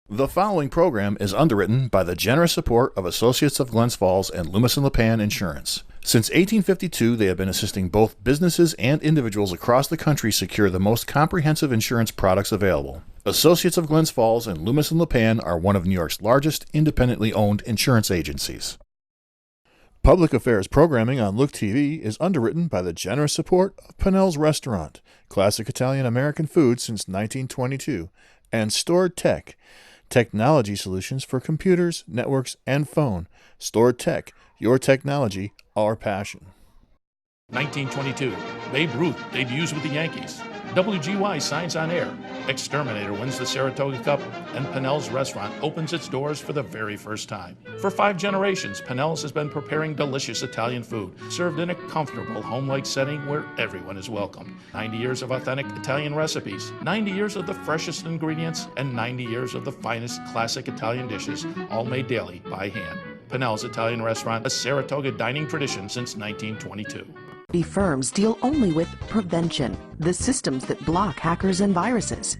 The following program is underwritten by the generous support of Associates of Glens Falls and Loomis and Lipan Insurance. Since 1852, they have been assisting both businesses and individuals across the country secure the most comprehensive insurance products available. Associates of Glens Falls and Loomis and Lipan are one of New York's largest independently owned insurance agencies. Public affairs programming on Look TV is underwritten by the generous support of Pinnell's Restaurant, classic Italian American food since 1922, and Stored Tech, technology solutions for computers, networks, and phone. Stored Tech, your technology, our passion. 1922, Babe Ruth debuts with the Yankees. WGY signs on air. Exterminator wins the Saratoga Cup, and Pinnell's Restaurant opens its doors for the very first time. For 5 generations, Pinnell's has been preparing delicious Italian food, served in a comfortable, home-like setting where everyone is welcomed. 90 years of authentic Italian recipes, 90 years of the freshest ingredients, and 90 years of the finest classic Italian dishes, all made daily by hand. Pinnell's Italian Restaurant, a Saratoga dining tradition since 1922. Firms deal only with prevention, the systems that block hackers and viruses.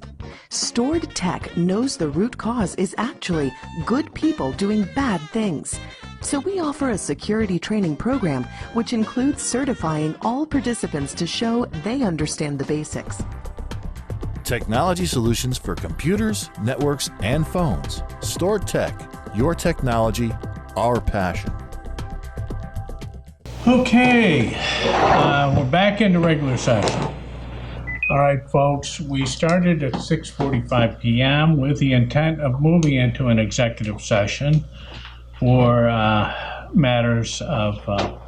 Stored Tech knows the root cause is actually good people doing bad things. So we offer a security training program which includes certifying all participants to show they understand the basics. Technology solutions for computers, networks, and phones. Stored Tech, your technology, our passion. Okay, we're back into regular session. All right, folks, we started at 6:45 p.m. with the intent of moving into an executive session for matters of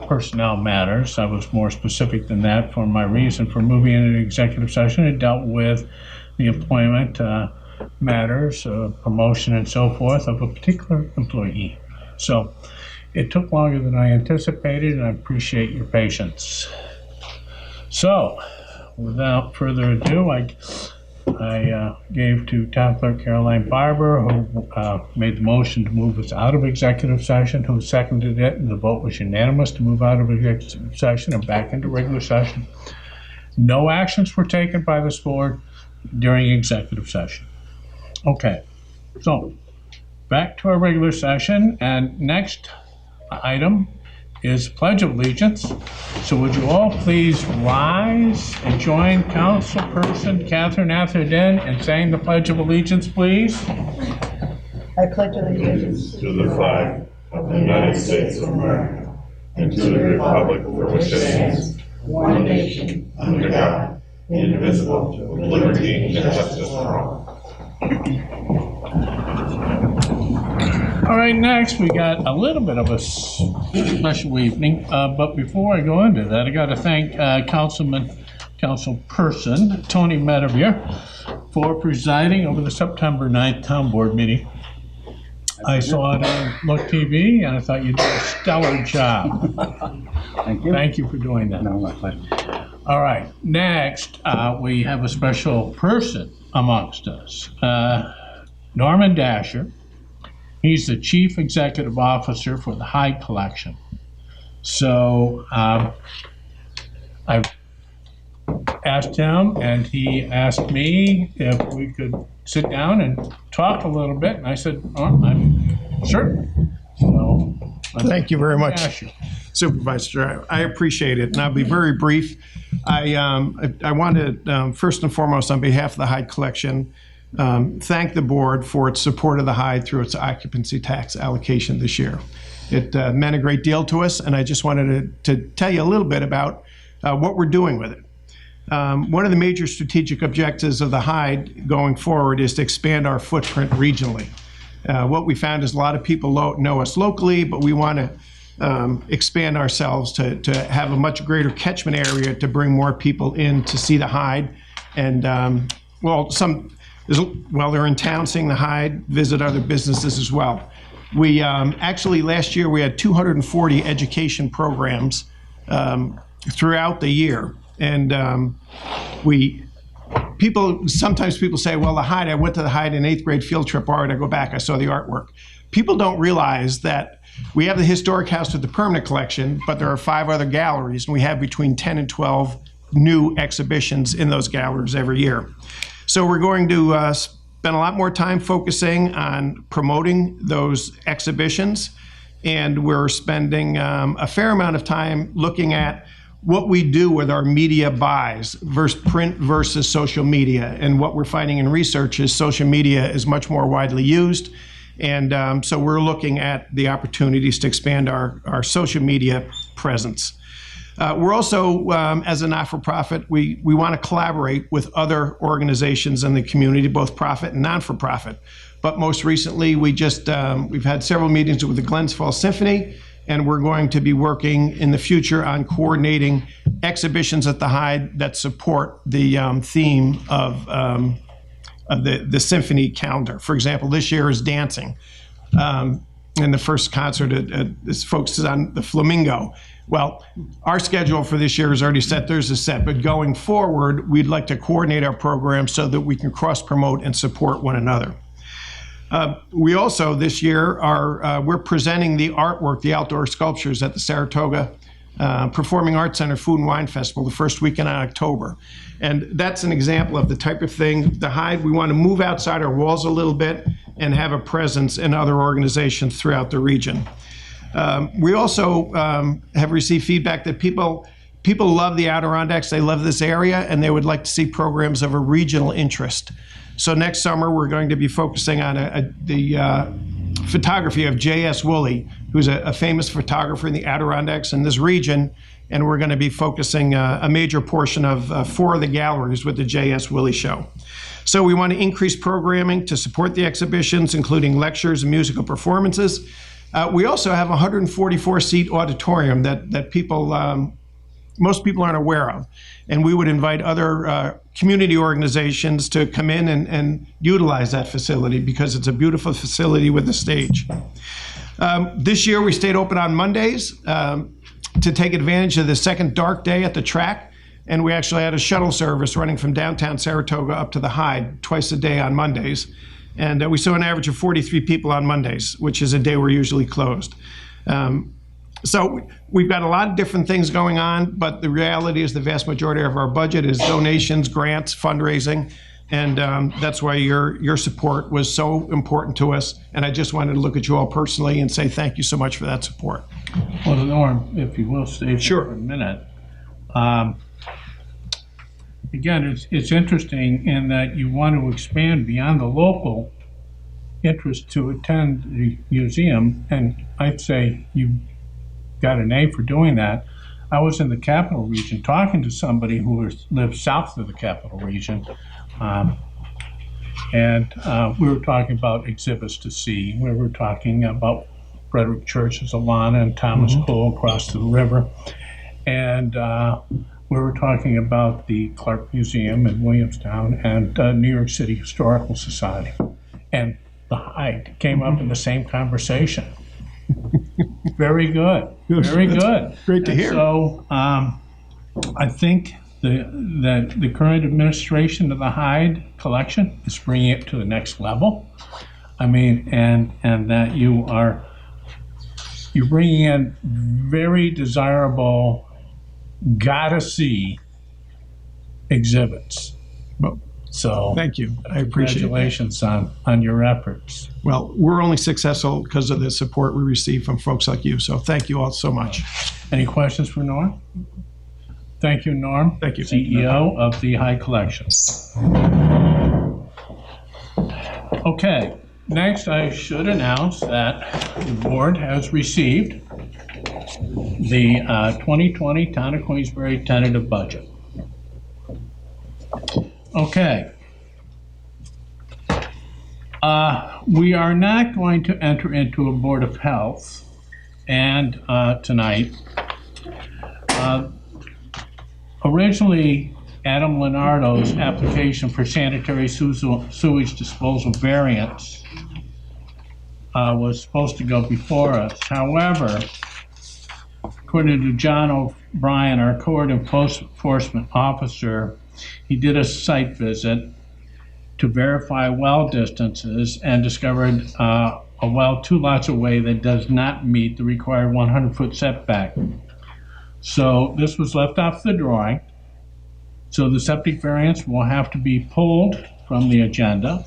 personnel matters. I was more specific than that for my reason for moving into an executive session. It dealt with the employment matters, promotion and so forth of a particular employee. So it took longer than I anticipated, and I appreciate your patience. So, without further ado, I gave to Town Clerk Caroline Barber, who made the motion to move us out of executive session, who seconded it, and the vote was unanimous to move out of executive session and back into regular session. No actions were taken by this board during executive session. Okay, so back to our regular session, and next item is Pledge of Allegiance. So would you all please rise and join Councilperson Catherine Atherton in saying the Pledge of Allegiance, please? I pledge allegiance to the flag of the United States of America and to the republic for which it stands, one nation, under God, indivisible, with liberty and justice for all. All right, next we got a little bit of a special evening, but before I go into that, I got to thank Councilperson Tony Medevere for presiding over the September 9th Town Board meeting. I saw it on Look TV, and I thought you did a stellar job. Thank you. Thank you for doing that. No, my pleasure. All right, next we have a special person amongst us, Norman Dasher. He's the Chief Executive Officer for the Hyde Collection. So I asked him, and he asked me if we could sit down and talk a little bit, and I said, oh, I'm certain. So, thank you very much, Supervisor. I appreciate it, and I'll be very brief. I want to, first and foremost, on behalf of the Hyde Collection, thank the board for its support of the Hyde through its occupancy tax allocation this year. It meant a great deal to us, and I just wanted to tell you a little bit about what we're doing with it. One of the major strategic objectives of the Hyde going forward is to expand our footprint regionally. What we found is a lot of people know us locally, but we want to expand ourselves to have a much greater catchment area to bring more people in to see the Hyde. And while they're in town seeing the Hyde, visit other businesses as well. We actually, last year, we had 240 education programs throughout the year. And sometimes people say, well, the Hyde, I went to the Hyde in 8th grade field trip. All right, I go back, I saw the artwork. People don't realize that we have the historic house with the permanent collection, but there are 5 other galleries, and we have between 10 and 12 new exhibitions in those galleries every year. So we're going to spent a lot more time focusing on promoting those exhibitions, and we're spending a fair amount of time looking at what we do with our media buys versus print versus social media. And what we're finding in research is social media is much more widely used. And so we're looking at the opportunities to expand our social media presence. We're also, as a not-for-profit, we want to collaborate with other organizations in the community, both profit and non-for-profit. But most recently, we've had several meetings with the Glens Falls Symphony, and we're going to be working in the future on coordinating exhibitions at the Hyde that support the theme of the symphony calendar. For example, this year is dancing. And the first concert is focused on the flamingo. Well, our schedule for this year is already set, theirs is set, but going forward, we'd like to coordinate our program so that we can cross-promote and support one another. We also, this year, we're presenting the artwork, the outdoor sculptures at the Saratoga Performing Arts Center Food and Wine Festival the first weekend in October. And that's an example of the type of thing, the Hyde, we want to move outside our walls a little bit and have a presence in other organizations throughout the region. We also have received feedback that people love the Adirondacks, they love this area, and they would like to see programs of a regional interest. So next summer, we're going to be focusing on the photography of J.S. Woolley, who's a famous photographer in the Adirondacks in this region, and we're going to be focusing a major portion of 4 of the galleries with the J.S. Woolley Show. So we want to increase programming to support the exhibitions, including lectures and musical performances. We also have a 144-seat auditorium that most people aren't aware of. And we would invite other community organizations to come in and utilize that facility because it's a beautiful facility with a stage. This year we stayed open on Mondays to take advantage of the second dark day at the track. And we actually had a shuttle service running from downtown Saratoga up to the Hyde twice a day on Mondays. And we saw an average of 43 people on Mondays, which is a day we're usually closed. So we've got a lot of different things going on, but the reality is the vast majority of our budget is donations, grants, fundraising, and that's why your support was so important to us. And I just wanted to look at you all personally and say thank you so much for that support. Well, Norm, if you will stay Sure. for a minute. Again, it's interesting in that you want to expand beyond the local interest to attend the museum, and I'd say you got an A for doing that. I was in the Capital Region talking to somebody who lives south of the Capital Region, and we were talking about exhibits to see. We were talking about Frederick Church's Alana and Thomas Cole across the river, and we were talking about the Clark Museum in Williamstown and New York City Historical Society. And the Hyde came up in the same conversation. Very good. Very good. Great to hear. So I think that the current administration of the Hyde collection is bringing it to the next level. I mean, and that you're bringing in very desirable, gotta see exhibits. So Thank you. I appreciate it. Congratulations on your efforts. Well, we're only successful because of the support we receive from folks like you. So thank you all so much. Any questions for Norm? Thank you, Norm. Thank you. CEO of the Hyde Collection. Okay, next I should announce that the board has received the 2020 Town of Queensbury tentative budget. Okay. We are not going to enter into a Board of Health and tonight. Originally, Adam Leonardo's application for sanitary sewage disposal variance was supposed to go before us. However, according to John O'Brien, our code enforcement officer, he did a site visit to verify well distances and discovered a well 2 lots away that does not meet the required 100-foot setback. So this was left off the drawing. So the septic variance will have to be pulled from the agenda.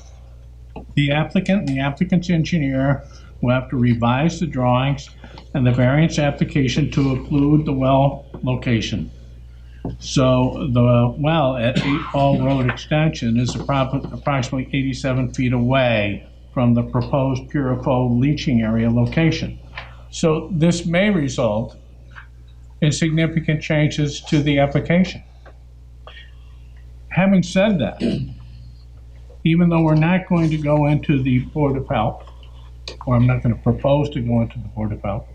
The applicant and the applicant's engineer will have to revise the drawings and the variance application to include the well location. So the well at 8 Ball Road Extension is approximately 87 feet away from the proposed Puriflow leaching area location. So this may result in significant changes to the application. Having said that, even though we're not going to go into the Board of Health, or I'm not going to propose to go into the Board of Health,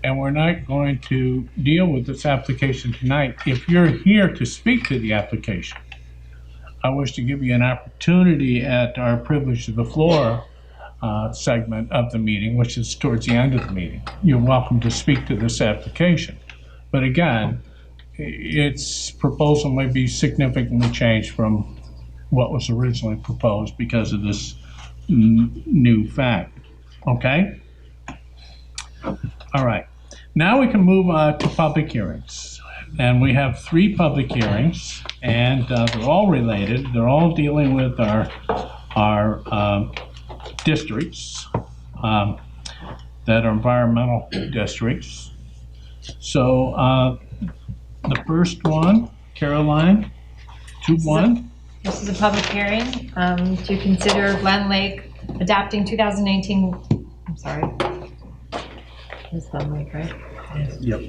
and we're not going to deal with this application tonight, if you're here to speak to the application, I wish to give you an opportunity at our privilege of the floor segment of the meeting, which is towards the end of the meeting. You're welcome to speak to this application. But again, its proposal may be significantly changed from what was originally proposed because of this new fact. Okay? All right. Now we can move to public hearings. And we have 3 public hearings, and they're all related. They're all dealing with our districts that are environmental districts. So the first one, Caroline, 2-1. This is a public hearing to consider Glen Lake adapting 2018, I'm sorry. It's Glen Lake, right? Yep.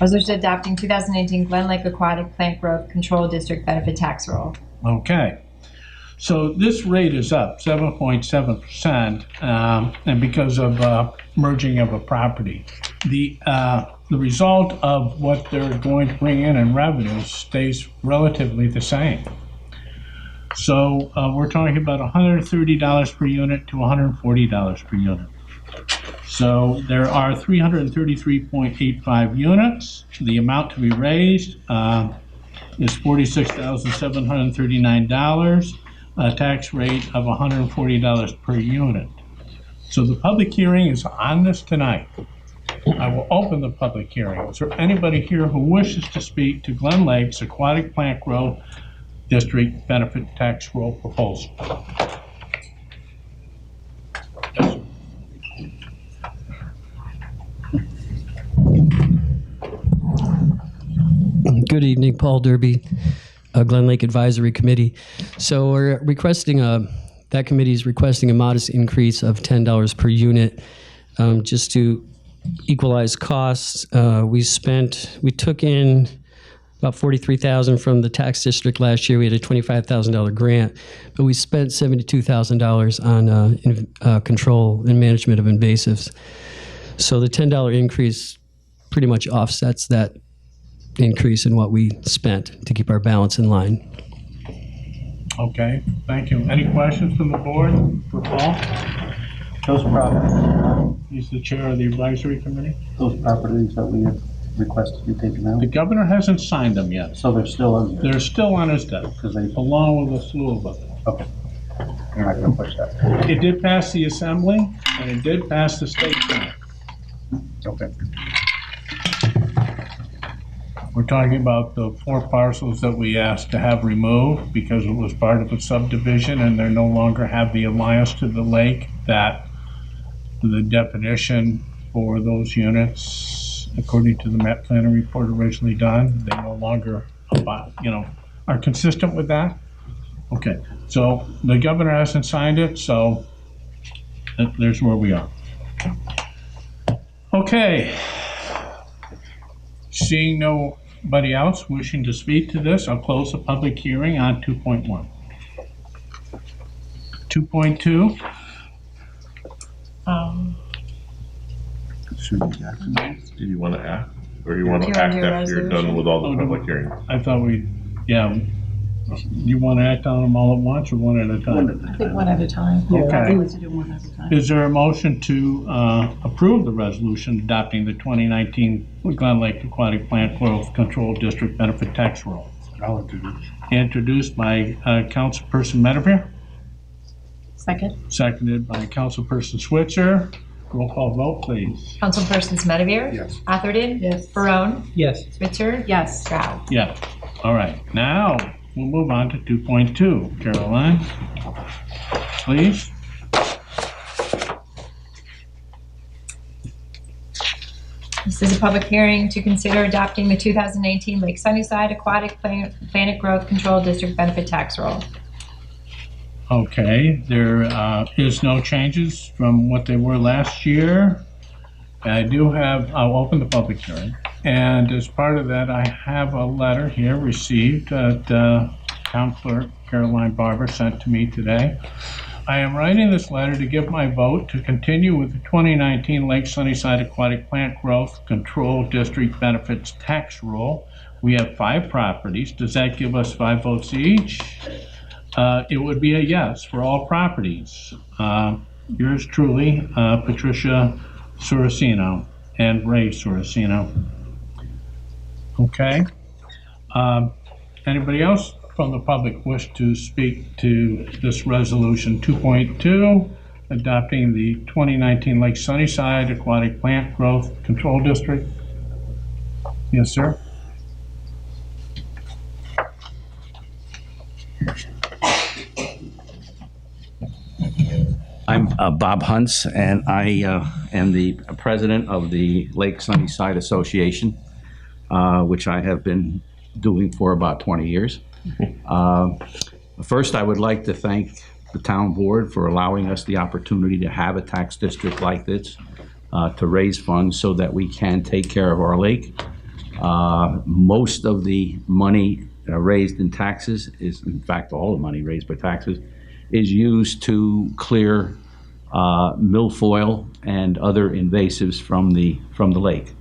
Resolution adopting 2018 Glen Lake Aquatic Plant Growth Control District Benefit Tax Roll. Okay. So this rate is up 7.7%, and because of merging of a property. The result of what they're going to bring in revenue stays relatively the same. So we're talking about $130 per unit to $140 per unit. So there are 333.85 units. The amount to be raised is $46,739, a tax rate of $140 per unit. So the public hearing is on this tonight. I will open the public hearing. Is there anybody here who wishes to speak to Glen Lake's Aquatic Plant Growth District Benefit Tax Roll proposal? Yes. Good evening, Paul Derby, Glen Lake Advisory Committee. So we're requesting that committee is requesting a modest increase of $10 per unit, just to equalize costs. We took in about $43,000 from the tax district last year. We had a $25,000 grant, but we spent $72,000 on control and management of invasives. So the $10 increase pretty much offsets that increase in what we spent to keep our balance in line. Okay, thank you. Any questions from the board for Paul? Those properties, He's the chair of the advisory committee. those properties that we have requested be taken out, The governor hasn't signed them yet. so they're still on there, They're still on his desk, because they, along with a slew of them. okay. They're not gonna push that. It did pass the assembly, and it did pass the state senate. Okay. We're talking about the 4 parcels that we asked to have removed because it was part of a subdivision and they no longer have the alliance to the lake, that the definition for those units, according to the map planning report originally done, they no longer, are consistent with that. Okay, so the governor hasn't signed it, so there's where we are. Okay. Seeing nobody else wishing to speak to this, I'll close the public hearing on 2.1. 2.2. Did you want to act, or you want Do to you act wanna do a after you're done resolution? with all the public hearings? I thought you want to act on them all at once or one at a time? I think one at a time. Okay. I think we should do one at a time. Is there a motion to approve the resolution adopting the 2019 Glen Lake Aquatic Plant Growth Control District Benefit Tax Roll? I'll introduce. Introduced by Councilperson Medevere, Second? seconded by Councilperson Switzer. Roll call vote, please. Councilpersons Medevere? Yes. Atherton? Yes. Barone? Yes. Switzer? Yes. Stroud? Yeah. All right. Now we'll move on to 2.2. Caroline, please. This is a public hearing to consider adopting the 2018 Lake Sunnyside Aquatic Planet Growth Control District Benefit Tax Roll. Okay, there is no changes from what they were last year. I'll open the public hearing. And as part of that, I have a letter here received that Town Clerk Caroline Barber sent to me today. I am writing this letter to give my vote to continue with the 2019 Lake Sunnyside Aquatic Plant Growth Control District Benefits Tax Roll. We have 5 properties. Does that give us 5 votes each? It would be a yes for all properties. Yours truly, Patricia Sorrentino and Ray Sorrentino. Okay. Anybody else from the public wish to speak to this resolution 2.2, adopting the 2019 Lake Sunnyside Aquatic Plant Growth Control District? Yes, sir. I'm Bob Hunts, and I am the president of the Lake Sunnyside Association, which I have been doing for about 20 years. First, I would like to thank the town board for allowing us the opportunity to have a tax district like this, to raise funds so that we can take care of our lake. Most of the money raised in taxes is, in fact, all the money raised by taxes is used to clear milfoil and other invasives from the lake.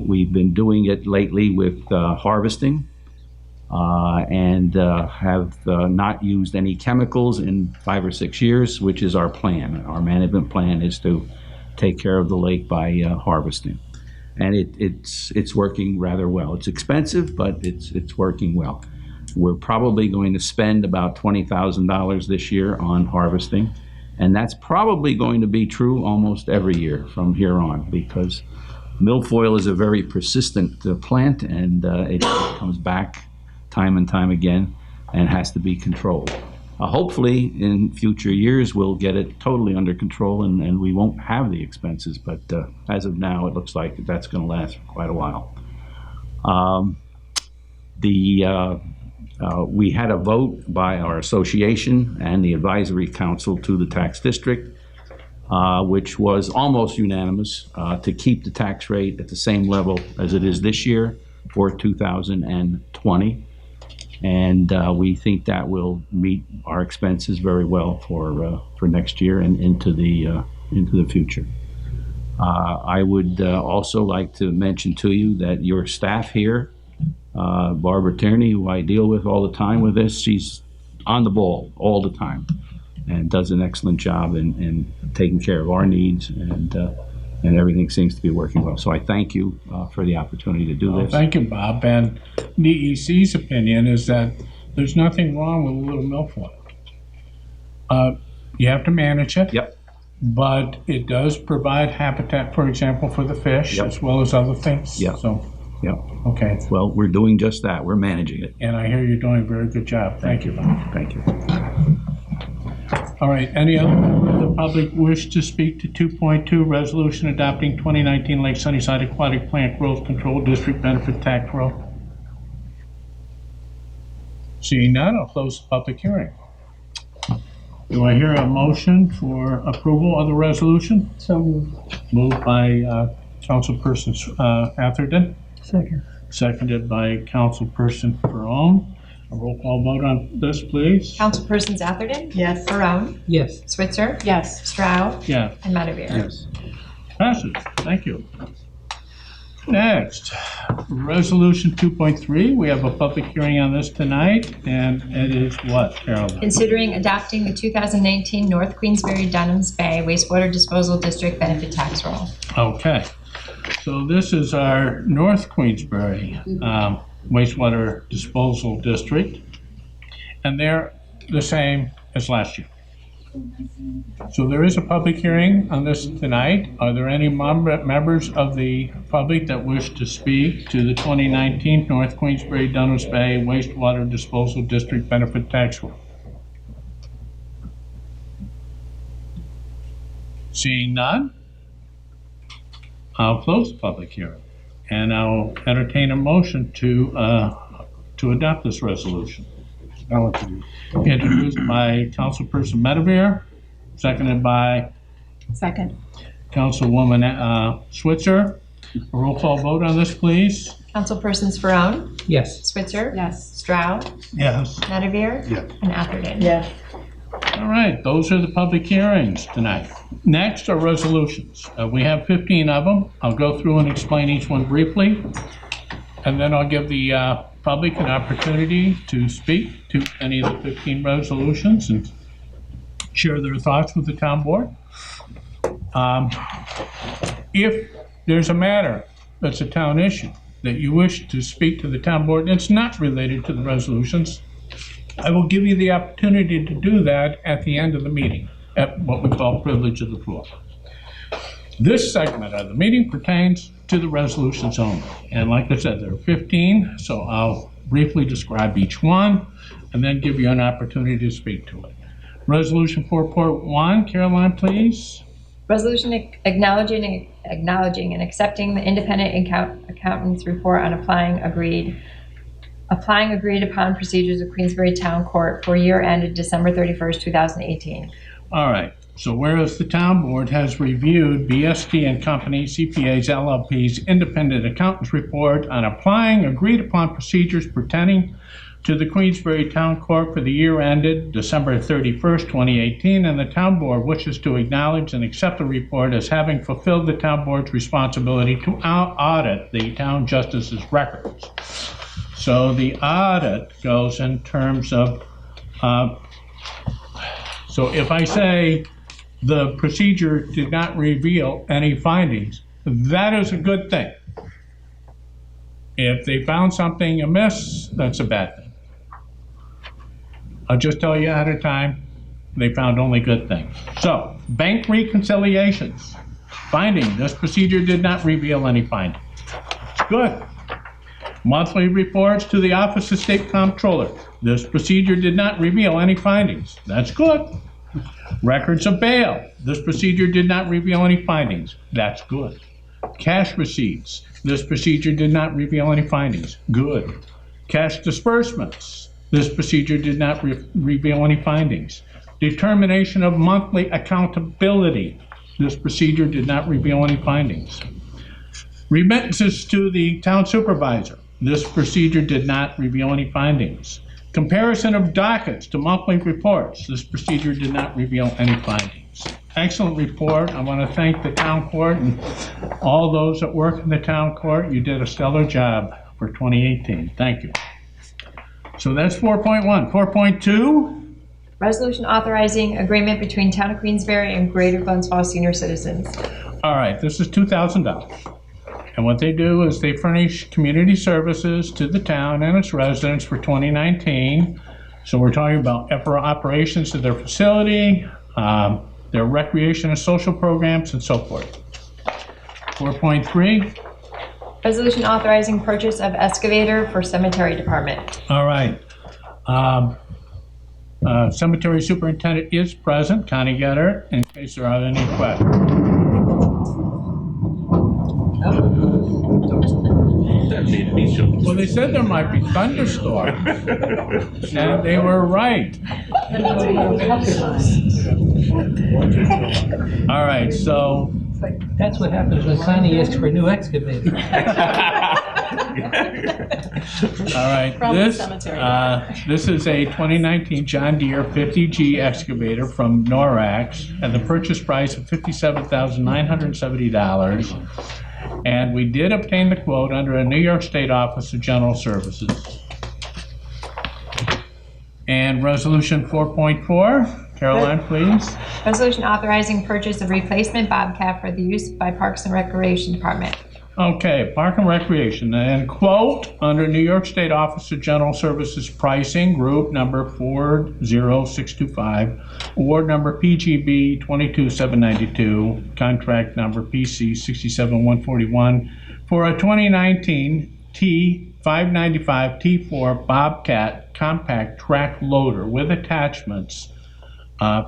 We've been doing it lately with harvesting and have not used any chemicals in 5 or 6 years, which is our plan. Our management plan is to take care of the lake by harvesting. And it's working rather well. It's expensive, but it's working well. We're probably going to spend about $20,000 this year on harvesting, and that's probably going to be true almost every year from here on, because milfoil is a very persistent plant, and it comes back time and time again and has to be controlled. Hopefully in future years we'll get it totally under control and we won't have the expenses, but as of now it looks like that's going to last for quite a while. We had a vote by our association and the advisory council to the tax district, which was almost unanimous, to keep the tax rate at the same level as it is this year for 2020. And we think that will meet our expenses very well for next year and into the future. I would also like to mention to you that your staff here, Barbara Tierney, who I deal with all the time with this, she's on the ball all the time and does an excellent job in taking care of our needs, and everything seems to be working well. So I thank you for the opportunity to do this. Thank you, Bob. And DEC's opinion is that there's nothing wrong with a little milfoil. You have to manage it. Yep. But it does provide habitat, for example, for the fish, Yep. as well as other things. Yep. So, Yep. okay. Well, we're doing just that. We're managing it. And I hear you're doing a very good job. Thank you, Bob. Thank you. All right, any other member of the public wish to speak to 2.2, resolution adopting 2019 Lake Sunnyside Aquatic Plant Growth Control District Benefit Tax Roll? Seeing none, I'll close the public hearing. Do I hear a motion for approval of the resolution? So moved. Moved by Councilperson Atherton. Second. Seconded by Councilperson Perone. A roll call vote on this, please. Councilpersons Atherton? Yes. Barone? Yes. Switzer? Yes. Stroud? Yeah. And Mattavir? Yes. Passes. Thank you. Next, Resolution 2.3. We have a public hearing on this tonight, and it is what, Carolyn? Considering adopting the 2019 North Queensbury Dunham's Bay Wastewater Disposal District Benefit Tax Roll. Okay. So this is our North Queensbury Wastewater Disposal District, and they're the same as last year. So there is a public hearing on this tonight. Are there any members of the public that wish to speak to the 2019 North Queensbury Dundas Bay Wastewater Disposal District Benefit Tax Roll? Seeing none, I'll close the public hearing, and I'll entertain a motion to adopt this resolution. Introduced by Councilperson Medevere, seconded by Second. Councilwoman Switzer. A roll call vote on this, please. Councilpersons Ferone, Yes. Switzer. Yes. Stroud, Yes. Medevere. Yes. And Atherton. Yes. All right, those are the public hearings tonight. Next are resolutions. We have 15 of them. I'll go through and explain each one briefly, and then I'll give the public an opportunity to speak to any of the 15 resolutions and share their thoughts with the town board. If there's a matter that's a town issue that you wish to speak to the town board and it's not related to the resolutions, I will give you the opportunity to do that at the end of the meeting, at what we call privilege of the floor. This segment of the meeting pertains to the resolutions only. And like I said, there are 15, so I'll briefly describe each one and then give you an opportunity to speak to it. Resolution 4.1, Caroline, please. Resolution acknowledging and accepting the independent accountant's report on applying agreed upon procedures of Queensbury Town Court for year ended December 31st, 2018. All right. So whereas the town board has reviewed BST and Company CPAs LLP's independent accountant's report on applying agreed upon procedures pertaining to the Queensbury Town Court for the year ended December 31st, 2018, and the town board wishes to acknowledge and accept the report as having fulfilled the town board's responsibility to audit the town justice's records. So the audit goes in terms of, so if I say the procedure did not reveal any findings, that is a good thing. If they found something amiss, that's a bad thing. I'll just tell you ahead of time, they found only good things. So, bank reconciliations. Finding, this procedure did not reveal any findings. Good. Monthly reports to the Office of State Comptroller. This procedure did not reveal any findings. That's good. Records of bail. This procedure did not reveal any findings. That's good. Cash receipts. This procedure did not reveal any findings. Good. Cash disbursements. This procedure did not reveal any findings. Determination of monthly accountability. This procedure did not reveal any findings. Remittances to the town supervisor. This procedure did not reveal any findings. Comparison of dockets to monthly reports. This procedure did not reveal any findings. Excellent report. I want to thank the town court and all those that work in the town court. You did a stellar job for 2018. Thank you. So that's 4.1. 4.2. Resolution authorizing agreement between Town of Queensbury and Greater Glens Falls senior citizens. All right, this is $2,000. And what they do is they furnish community services to the town and its residents for 2019. So we're talking about operations of their facility, their recreation and social programs, and so forth. 4.3. Resolution authorizing purchase of excavator for cemetery department. All right. Cemetery superintendent is present, Connie Getter, in case there are any questions. Well, they said there might be thunderstorms, and they were right. All right, so. That's what happens when Connie asks for a new excavator. All right, this is a 2019 John Deere 50G excavator from Norax at the purchase price of $57,970. And we did obtain the quote under a New York State Office of General Services. And resolution 4.4, Caroline, please. Resolution authorizing purchase of replacement Bobcat for the use by Parks and Recreation Department. Okay, Park and Recreation, and quote, under New York State Office of General Services pricing, group number 40625, award number PGB 22792, contract number PC 67141, for a 2019 T595 T4 Bobcat compact track loader with attachments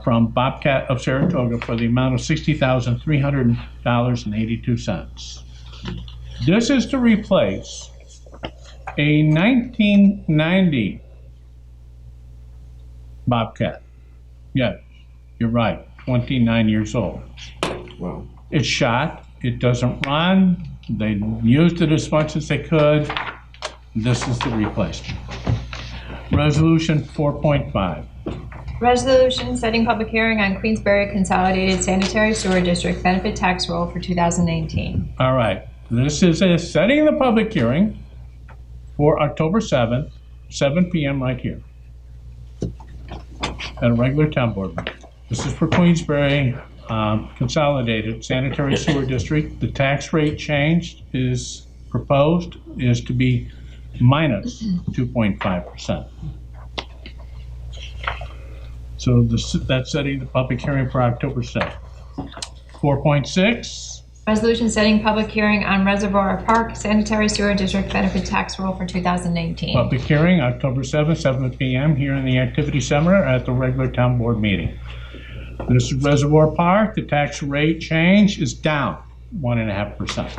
from Bobcat of Saratoga for the amount of $60,300.82. This is to replace a 1990 Bobcat. Yeah, you're right, 29 years old. Wow. It's shot, it doesn't run, they used it as much as they could. This is the replacement. Resolution 4.5. Resolution setting public hearing on Queensbury Consolidated Sanitary Sewer District benefit tax roll for 2018. All right, this is a setting the public hearing for October 7th, 7 p.m. right here at a regular town board meeting. This is for Queensbury Consolidated Sanitary Sewer District. The tax rate change is proposed is to be minus 2.5%. So that's setting the public hearing for October 7th. 4.6. Resolution setting public hearing on Reservoir Park Sanitary Sewer District benefit tax roll for 2018. Public hearing, October 7th, 7 p.m. here in the Activity Center at the regular town board meeting. This is Reservoir Park. The tax rate change is down 1.5%.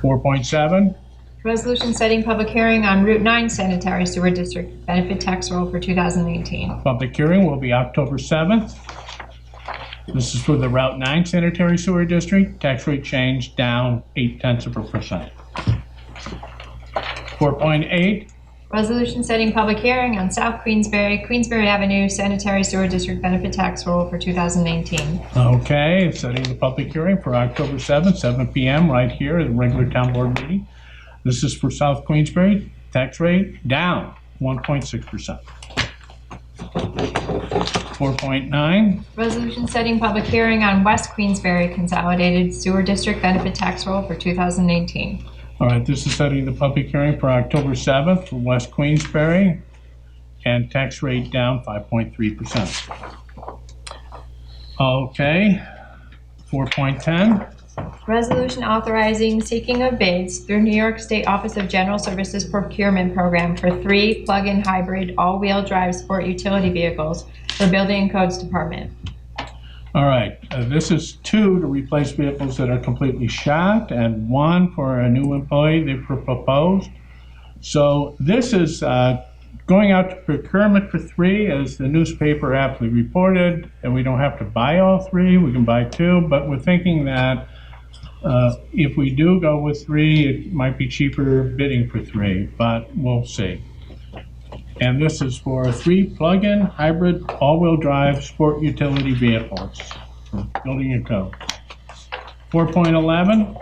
4.7. Resolution setting public hearing on Route 9 Sanitary Sewer District benefit tax roll for 2018. Public hearing will be October 7th. This is for the Route 9 Sanitary Sewer District. Tax rate change down 0.8%. 4.8. Resolution setting public hearing on South Queensbury, Queensbury Avenue Sanitary Sewer District benefit tax roll for 2018. Okay, setting the public hearing for October 7th, 7 p.m. right here at the regular town board meeting. This is for South Queensbury. Tax rate down 1.6%. 4.9. Resolution setting public hearing on West Queensbury Consolidated Sewer District benefit tax roll for 2018. All right, this is setting the public hearing for October 7th for West Queensbury, and tax rate down 5.3%. Okay, 4.10. Resolution authorizing seeking of bids through New York State Office of General Services Procurement Program for 3 plug-in hybrid all-wheel drive sport utility vehicles for Building and Codes Department. All right, this is 2 to replace vehicles that are completely shot and 1 for a new employee they proposed. So this is going out to procurement for 3, as the newspaper aptly reported, and we don't have to buy all 3, we can buy 2, but we're thinking that if we do go with 3, it might be cheaper bidding for 3, but we'll see. And this is for 3 plug-in hybrid all-wheel drive sport utility vehicles for Building and Code. 4.11.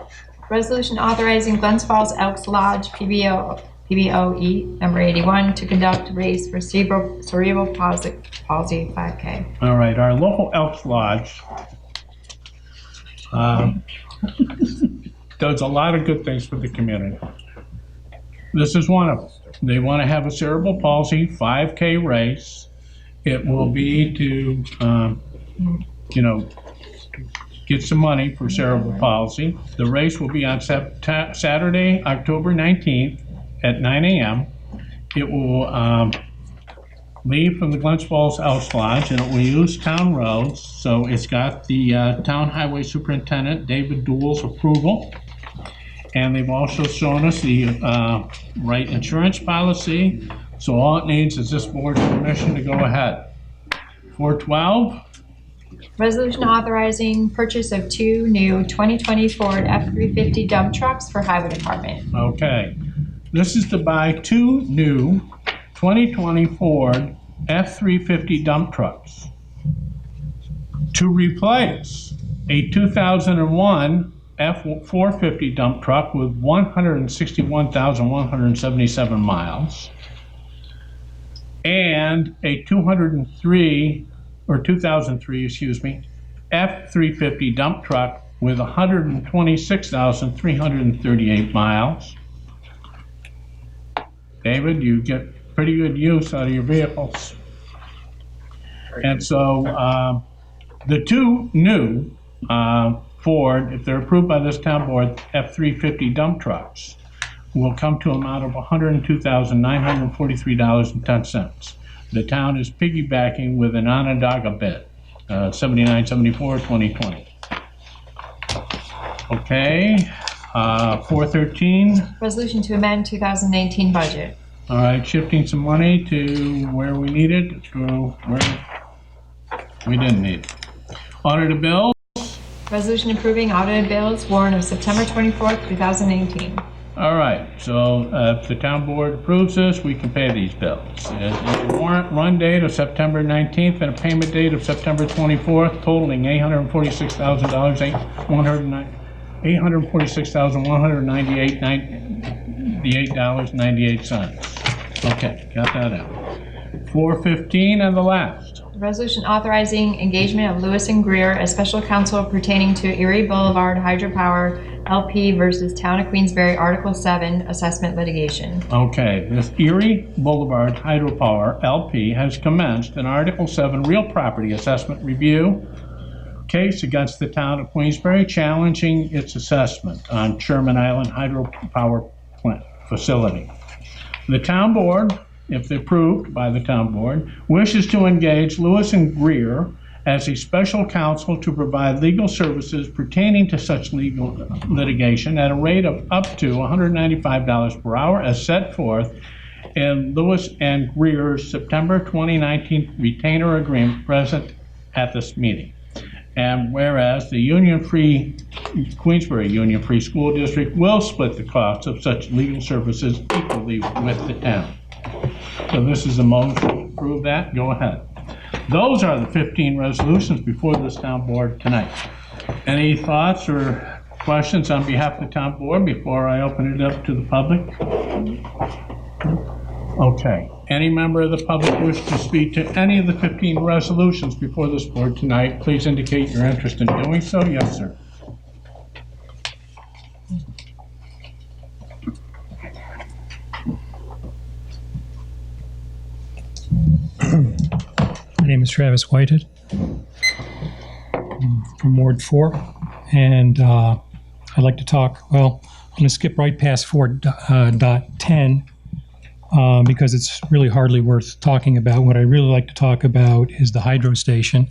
Resolution authorizing Glens Falls Elks Lodge PBOE number 81 to conduct a race for cerebral palsy 5K. All right, our local Elks Lodge does a lot of good things for the community. This is one of them. They want to have a cerebral palsy 5K race. It will be to, get some money for cerebral palsy. The race will be on Saturday, October 19th at 9 a.m. It will leave from the Glens Falls Elks Lodge, and it will use town roads. So it's got the town highway superintendent, David Dool's approval. And they've also shown us the right insurance policy. So all it needs is this board's permission to go ahead. 4.12. Resolution authorizing purchase of 2 new 2020 Ford F-350 dump trucks for Highway Department. Okay. This is to buy 2 new 2020 Ford F-350 dump trucks to replace a 2001 F-450 dump truck with 161,177 miles and a 2003, F-350 dump truck with 126,338 miles. David, you get pretty good use out of your vehicles. And so the two new Ford, if they're approved by this town board, F-350 dump trucks will come to an amount of $102,943.10. The town is piggybacking with an Onondaga bid, 7974 2020. Okay, 413. Resolution to amend 2018 budget. All right, shifting some money to where we need it, to where we didn't need it. Audited bills. Resolution approving audited bills warrant of September 24th, 2018. All right, so if the town board approves this, we can pay these bills. It's a warrant run date of September 19th and a payment date of September 24th, totaling $846,198.98. Okay, got that out. 415 and the last. Resolution authorizing engagement of Lewis and Greer as special counsel pertaining to Erie Boulevard Hydropower LP versus Town of Queensbury Article 7 assessment litigation. Okay, this Erie Boulevard Hydropower LP has commenced an Article 7 real property assessment review case against the Town of Queensbury challenging its assessment on Sherman Island Hydropower Plant facility. The town board, if approved by the town board, wishes to engage Lewis and Greer as a special counsel to provide legal services pertaining to such legal litigation at a rate of up to $195 per hour as set forth in Lewis and Greer's September 2019 retainer agreement present at this meeting. And whereas the Queensbury Union Free School District will split the costs of such legal services equally with the town. So this is a motion to approve that. Go ahead. Those are the 15 resolutions before this town board tonight. Any thoughts or questions on behalf of the town board before I open it up to the public? Okay. Any member of the public wish to speak to any of the 15 resolutions before this board tonight, please indicate your interest in doing so. Yes, sir. My name is Travis Whitehead from Ward 4, and I'd like to talk, well, I'm going to skip right past 4.10 because it's really hardly worth talking about. What I really like to talk about is the hydro station,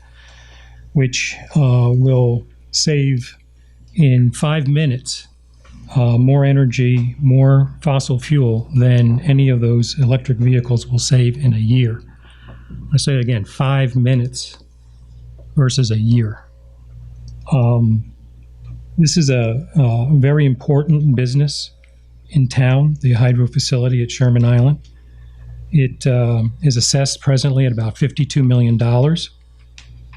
which will save in 5 minutes more energy, more fossil fuel than any of those electric vehicles will save in a year. I say again, 5 minutes versus a year. This is a very important business in town, the hydro facility at Sherman Island. It is assessed presently at about $52 million.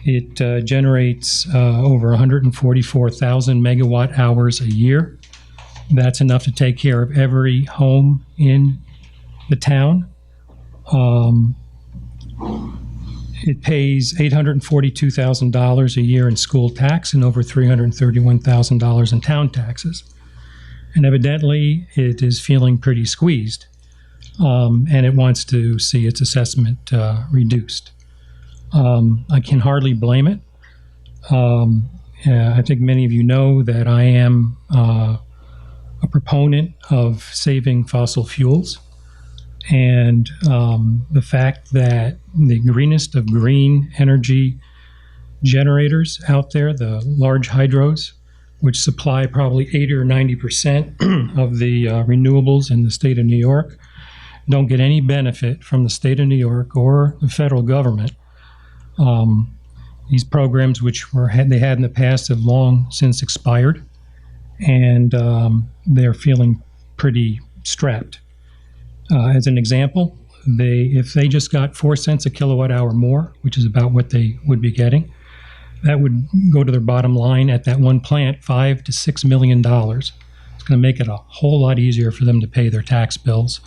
It generates over 144,000 megawatt hours a year. That's enough to take care of every home in the town. It pays $842,000 a year in school tax and over $331,000 in town taxes. And evidently, it is feeling pretty squeezed, and it wants to see its assessment reduced. I can hardly blame it. I think many of you know that I am a proponent of saving fossil fuels. And the fact that the greenest of green energy generators out there, the large hydros, which supply probably 80 or 90% of the renewables in the state of New York, don't get any benefit from the state of New York or the federal government. These programs, which they had in the past, have long since expired, and they're feeling pretty strapped. As an example, if they just got 4 cents a kilowatt hour more, which is about what they would be getting, that would go to their bottom line at that one plant, $5 to $6 million. It's going to make it a whole lot easier for them to pay their tax bills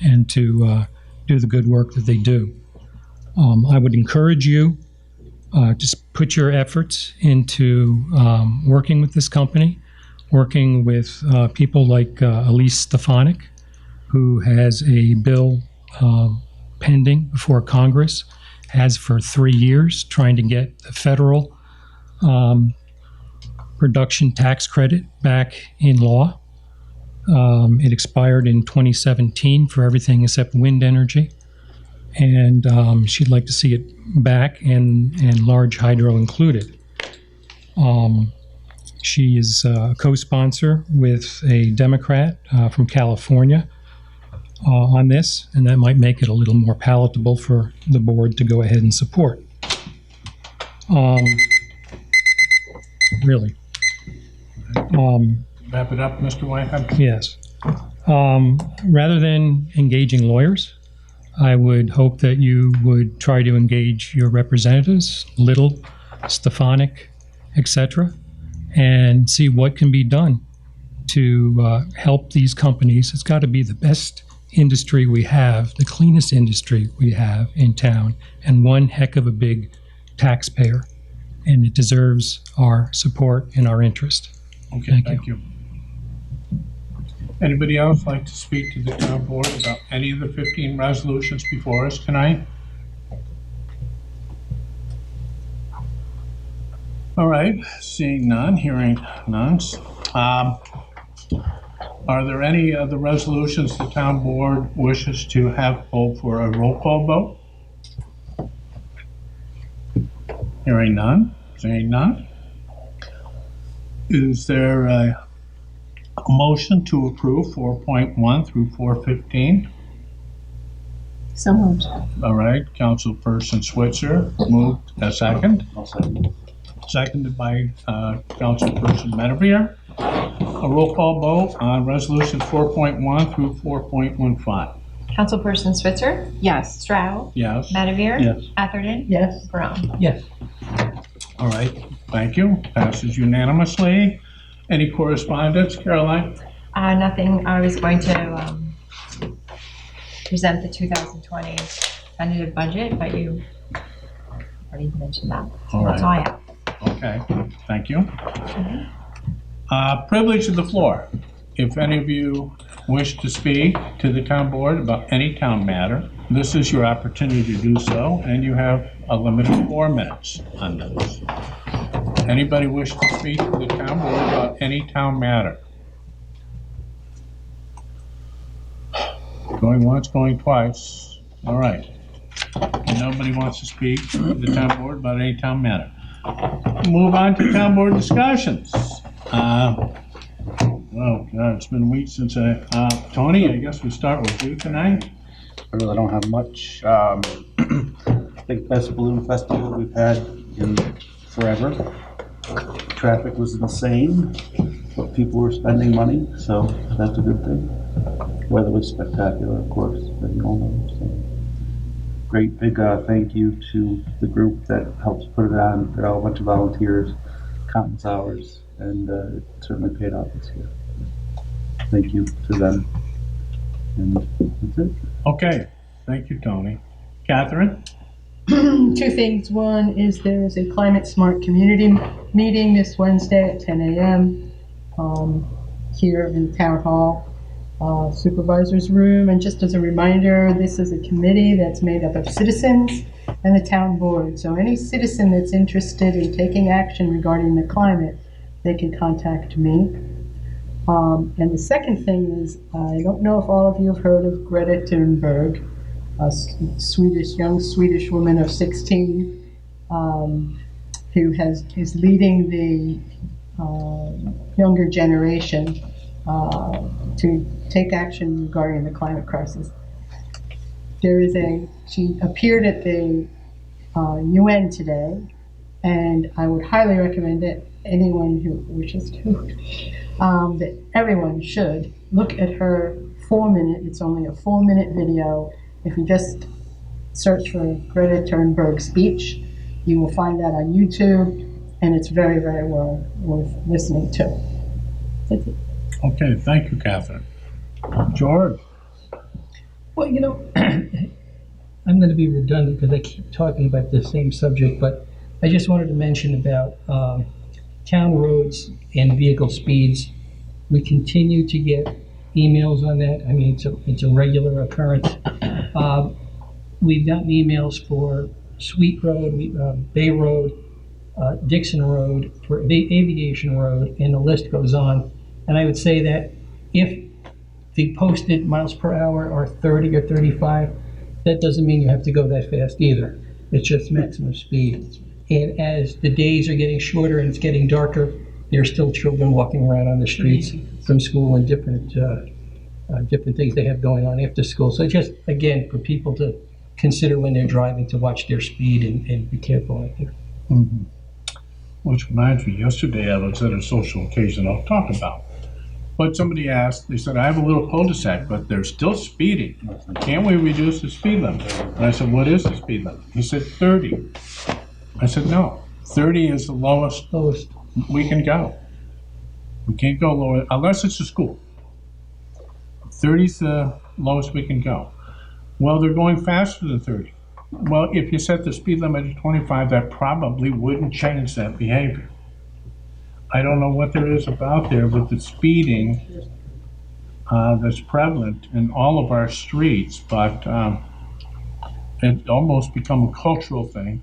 and to do the good work that they do. I would encourage you just put your efforts into working with this company, working with people like Elise Stefanik, who has a bill pending before Congress, has for 3 years, trying to get the federal production tax credit back in law. It expired in 2017 for everything except wind energy. And she'd like to see it back and large hydro included. She is a co-sponsor with a Democrat from California on this, and that might make it a little more palatable for the board to go ahead and support. Really. Wrap it up, Mr. Whitehead. Yes. Rather than engaging lawyers, I would hope that you would try to engage your representatives, Little, Stefanik, etc., and see what can be done to help these companies. It's got to be the best industry we have, the cleanest industry we have in town, and one heck of a big taxpayer. And it deserves our support and our interest. Okay, thank you. Anybody else like to speak to the town board about any of the 15 resolutions before us tonight? All right, seeing none, hearing none. Are there any of the resolutions the town board wishes to have pulled for a roll call vote? Hearing none, seeing none. Is there a motion to approve 4.1 through 4.15? So moved. All right, Councilperson Switzer moved a second. I'll second. Seconded by Councilperson Medevere. A roll call vote on resolutions 4.1 through 4.15. Councilperson Switzer? Yes. Stroud? Yes. Medevere? Yes. Atherton? Yes. Brown? Yes. All right, thank you. Passes unanimously. Any correspondence, Caroline? Nothing. I was going to present the 2020 tentative budget, but you already mentioned that. So All that's right. all I have. Okay, thank you. Privilege of the floor. If any of you wish to speak to the town board about any town matter, this is your opportunity to do so, and you have a limit of 4 minutes on this. Anybody wish to speak to the town board about any town matter? Going once, going twice. All right. Nobody wants to speak to the town board about any town matter. Move on to town board discussions. Oh, God, it's been a week since Tony, I guess we start with you tonight. I really don't have much. I think best balloon festival we've had in forever. Traffic was insane, but people were spending money, so that's a good thing. Weather was spectacular, of course, as you all know. So. Great big thank you to the group that helps put it on. They're all a bunch of volunteers, countless hours, and it certainly paid off this year. Thank you to them. And that's it. Okay, thank you, Tony. Catherine? 2 things. One is there is a climate smart community meeting this Wednesday at 10 a.m. Here in Town Hall Supervisor's Room. And just as a reminder, this is a committee that's made up of citizens and the town board. So any citizen that's interested in taking action regarding the climate, they can contact me. And the second thing is, I don't know if all of you have heard of Greta Thunberg, a young Swedish woman of 16, who is leading the younger generation to take action regarding the climate crisis. She appeared at the UN today, and I would highly recommend it, anyone who wishes to, that everyone should look at her 4-minute, it's only a 4-minute video. If you just search for Greta Thunberg speech, you will find that on YouTube, and it's very, very well worth listening to. That's it. Okay, thank you, Catherine. George? Well, I'm going to be redundant because I keep talking about the same subject, but I just wanted to mention about town roads and vehicle speeds. We continue to get emails on that. I mean, it's a regular occurrence. We've gotten emails for Sweet Road, Bay Road, Dixon Road, for Aviation Road, and the list goes on. And I would say that if the posted miles per hour are 30 or 35, that doesn't mean you have to go that fast either. It's just maximum speed. And as the days are getting shorter and it's getting darker, there's still children walking around on the streets from school and different things they have going on after school. So just, again, for people to consider when they're driving to watch their speed and be careful out there. Mm-hmm. Which reminds me, yesterday I was at a social occasion I'll talk about. But somebody asked, they said, I have a little cul-de-sac, but they're still speeding. Can't we reduce the speed limit? And I said, what is the speed limit? He said, 30. I said, no, 30 is the lowest we can go. We can't go lower, unless it's a school. 30 is the lowest we can go. Well, they're going faster than 30. Well, if you set the speed limit at 25, that probably wouldn't change that behavior. I don't know what there is about there with the speeding that's prevalent in all of our streets, but it's almost become a cultural thing.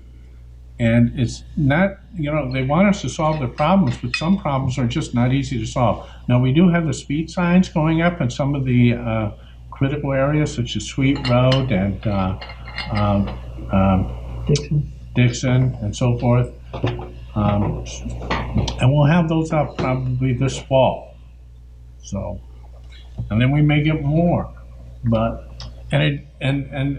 And it's not, they want us to solve the problems, but some problems are just not easy to solve. Now, we do have the speed signs going up in some of the critical areas, such as Sweet Road and Dixon and so forth. And we'll have those up probably this fall. So, and then we may get more. But, and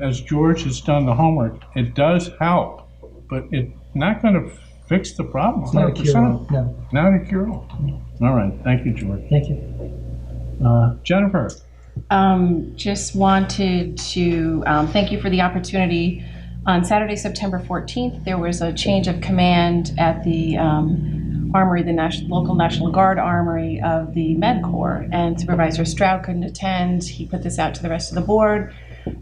as George has done the homework, it does help, but it's not going to fix the problem. It's not a cure-all, no. Not a cure-all. All right, thank you, George. Thank you. Jennifer. Just wanted to thank you for the opportunity. On Saturday, September 14th, there was a change of command at the Armory, the local National Guard Armory of the Med Corps, and Supervisor Stroud couldn't attend. He put this out to the rest of the board.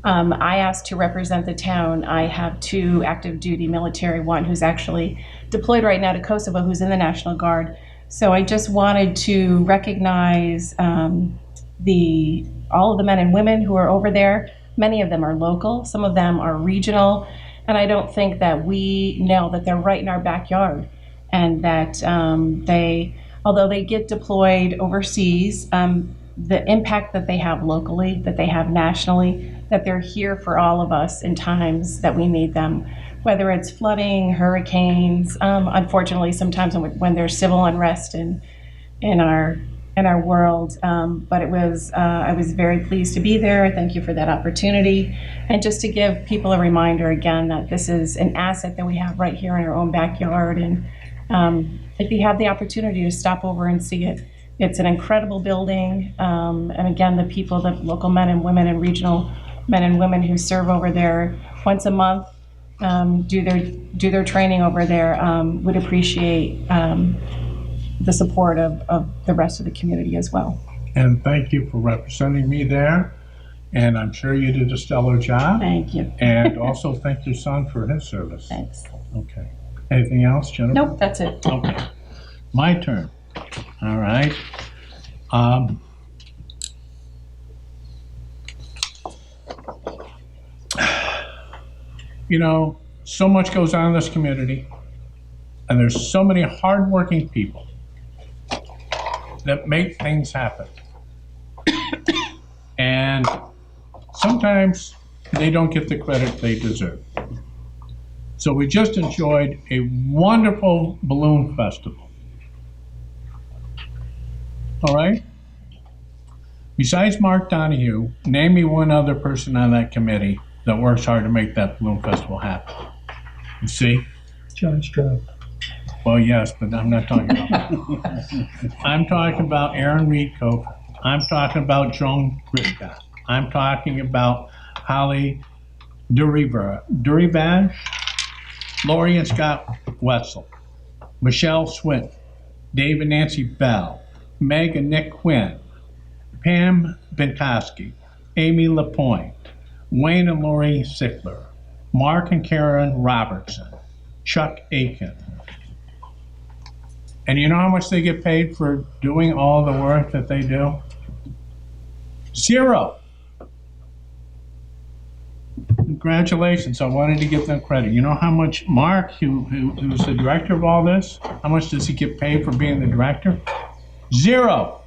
I asked to represent the town. I have 2 active duty military, one who's actually deployed right now to Kosovo, who's in the National Guard. So I just wanted to recognize all of the men and women who are over there. Many of them are local, some of them are regional, and I don't think that we know that they're right in our backyard, and that although they get deployed overseas, the impact that they have locally, that they have nationally, that they're here for all of us in times that we need them, whether it's flooding, hurricanes, unfortunately sometimes when there's civil unrest in our world, but I was very pleased to be there. Thank you for that opportunity. And just to give people a reminder again that this is an asset that we have right here in our own backyard. And if you have the opportunity to stop over and see it, it's an incredible building. And again, the people, the local men and women and regional men and women who serve over there once a month, do their training over there, would appreciate the support of the rest of the community as well. And thank you for representing me there. And I'm sure you did a stellar job. Thank you. And also thank your son for his service. Thanks. Okay. Anything else, Jennifer? Nope, that's it. Okay. My turn. All right. So much goes on in this community, and there's so many hardworking people that make things happen. And sometimes they don't get the credit they deserve. So we just enjoyed a wonderful balloon festival. All right? Besides Mark Donahue, name me one other person on that committee that works hard to make that balloon festival happen. You see? John Stroud. Well, yes, but I'm not talking about that. I'm talking about Aaron Reed Coker. I'm talking about Joan Gritka. I'm talking about Holly Duribaj, Lori and Scott Wetzel, Michelle Swinton, Dave and Nancy Bell, Meg and Nick Quinn, Pam Benkoski, Amy LaPointe, Wayne and Lori Sickler, Mark and Karen Robertson, Chuck Aiken. And you know how much they get paid for doing all the work that they do? Zero. Congratulations, I wanted to give them credit. You know how much Mark, who's the director of all this, how much does he get paid for being the director? Zero.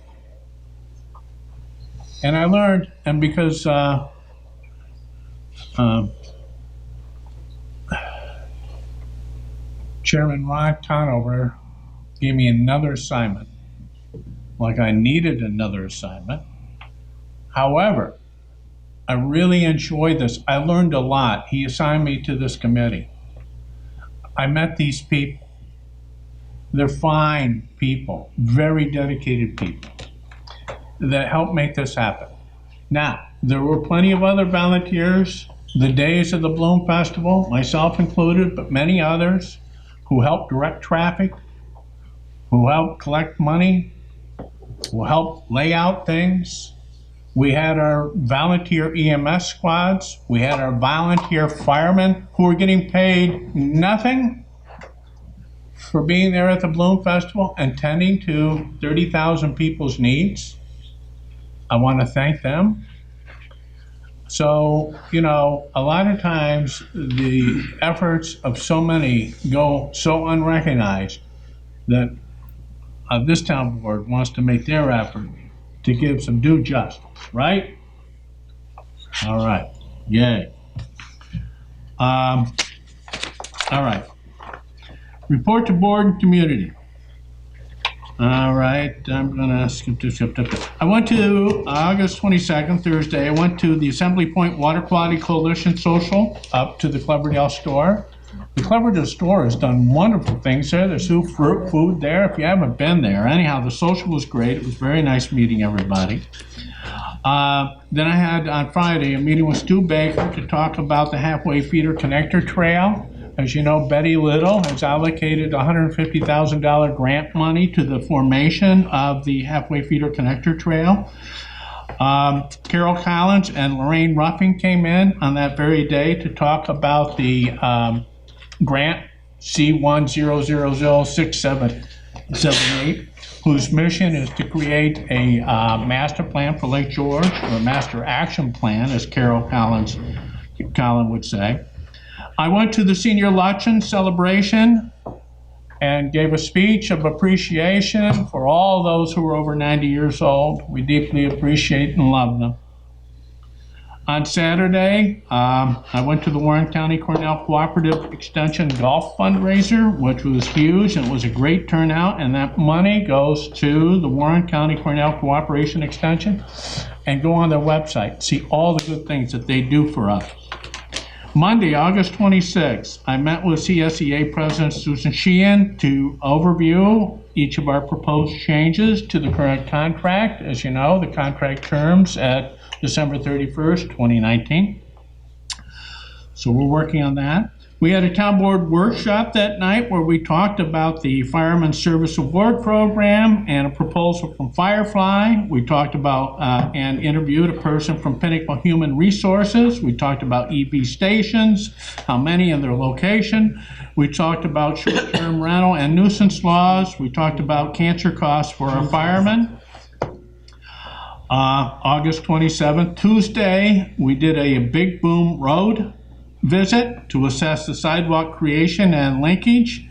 And I learned, and because Chairman Ron Conover gave me another assignment, like I needed another assignment. However, I really enjoyed this. I learned a lot. He assigned me to this committee. I met these people. They're fine people, very dedicated people that helped make this happen. Now, there were plenty of other volunteers, the days of the Bloom Festival, myself included, but many others who helped direct traffic, who helped collect money, who helped lay out things. We had our volunteer EMS squads. We had our volunteer firemen who were getting paid nothing for being there at the Bloom Festival and tending to 30,000 people's needs. I want to thank them. So, you know, a lot of times the efforts of so many go so unrecognized that this town board wants to make their effort to give some due justice, right? All right, yay. All right, report to board and community. All right, I'm gonna skip. I went to August 22nd, Thursday, I went to the Assembly Point Water Quality Coalition Social up to the Cloverdale store. The Cloverdale store has done wonderful things there. There's food there if you haven't been there. Anyhow, the social was great. It was very nice meeting everybody. Then I had on Friday a meeting with Stu Baker to talk about the Halfway Feeder Connector Trail. As you know, Betty Little has allocated $150,000 grant money to the formation of the Halfway Feeder Connector Trail. Carol Collins and Lorraine Ruffing came in on that very day to talk about the grant C10006778, whose mission is to create a master plan for Lake George, or a master action plan, as Carol Collins would say. I went to the senior luncheon celebration and gave a speech of appreciation for all those who are over 90 years old. We deeply appreciate and love them. On Saturday, I went to the Warren County Cornell Cooperative Extension Golf Fundraiser, which was huge, and it was a great turnout, and that money goes to the Warren County Cornell Cooperation Extension. And go on their website, see all the good things that they do for us. Monday, August 26th, I met with CSEA President Susan Sheehan to overview each of our proposed changes to the current contract. As you know, the contract terms at December 31st, 2019. So we're working on that. We had a town board workshop that night where we talked about the Fireman Service Award Program and a proposal from Firefly. We talked about and interviewed a person from Pinnacle Human Resources. We talked about EV stations, how many and their location. We talked about short-term rental and nuisance laws. We talked about cancer costs for our firemen. August 27th, Tuesday, we did a Big Boom Road visit to assess the sidewalk creation and linkage.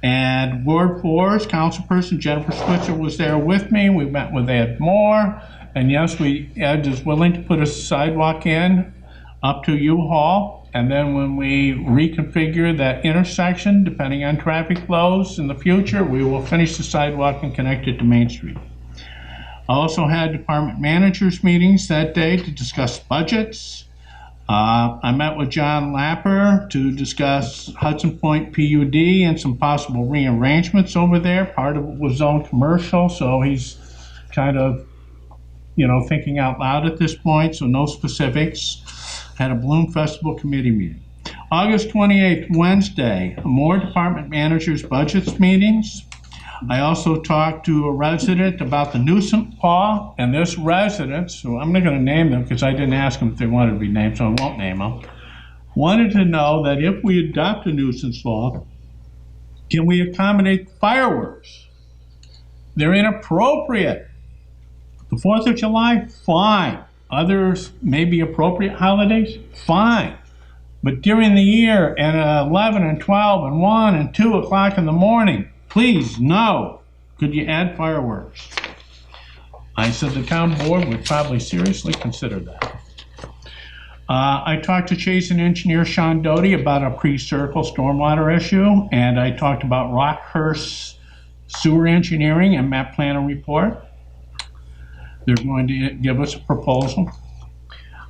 And Ward 4's councilperson Jennifer Switzer was there with me. We met with Ed Moore. And yes, Ed is willing to put a sidewalk in up to U-Haul. And then when we reconfigure that intersection, depending on traffic flows in the future, we will finish the sidewalk and connect it to Main Street. I also had department managers meetings that day to discuss budgets. I met with John Lapper to discuss Hudson Point PUD and some possible rearrangements over there. Part of it was zoned commercial, so he's kind of, thinking out loud at this point, so no specifics. Had a Bloom Festival committee meeting. August 28th, Wednesday, more department managers' budgets meetings. I also talked to a resident about the nuisance law, and this resident, so I'm not going to name them because I didn't ask them if they wanted to be named, so I won't name them, wanted to know that if we adopt a nuisance law, Can we accommodate fireworks? They're inappropriate. The 4th of July, fine. Others may be appropriate holidays, fine. But during the year at 11 and 12 and 1 and 2 o'clock in the morning, please, no. Could you add fireworks? I said the town board would probably seriously consider that. I talked to Chase and engineer Sean Doty about a pre-circle stormwater issue, and I talked about Rockhurst sewer engineering and map planner report. They're going to give us a proposal.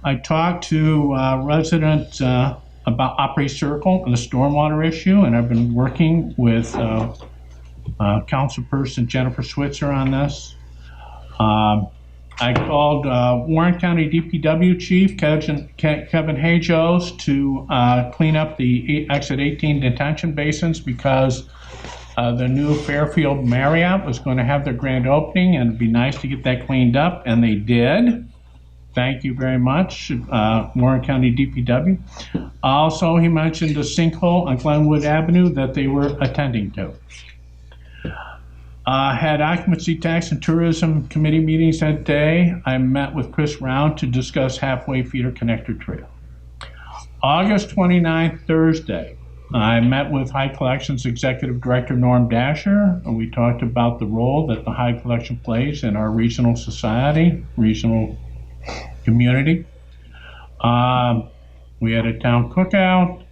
I talked to residents about Opry Circle and the stormwater issue, and I've been working with Councilperson Jennifer Switzer on this. I called Warren County DPW Chief Kevin Hajos to clean up the exit 18 detention basins because the new Fairfield Marriott was going to have their grand opening, and it'd be nice to get that cleaned up, and they did. Thank you very much, Warren County DPW. Also, he mentioned a sinkhole on Glenwood Avenue that they were attending to. Had occupancy tax and tourism committee meetings that day. I met with Chris Round to discuss halfway feeder connector trail. August 29th, Thursday, I met with High Collections Executive Director Norm Dasher, and we talked about the role that the High Collection plays in our regional society, regional community. We had a town cookout.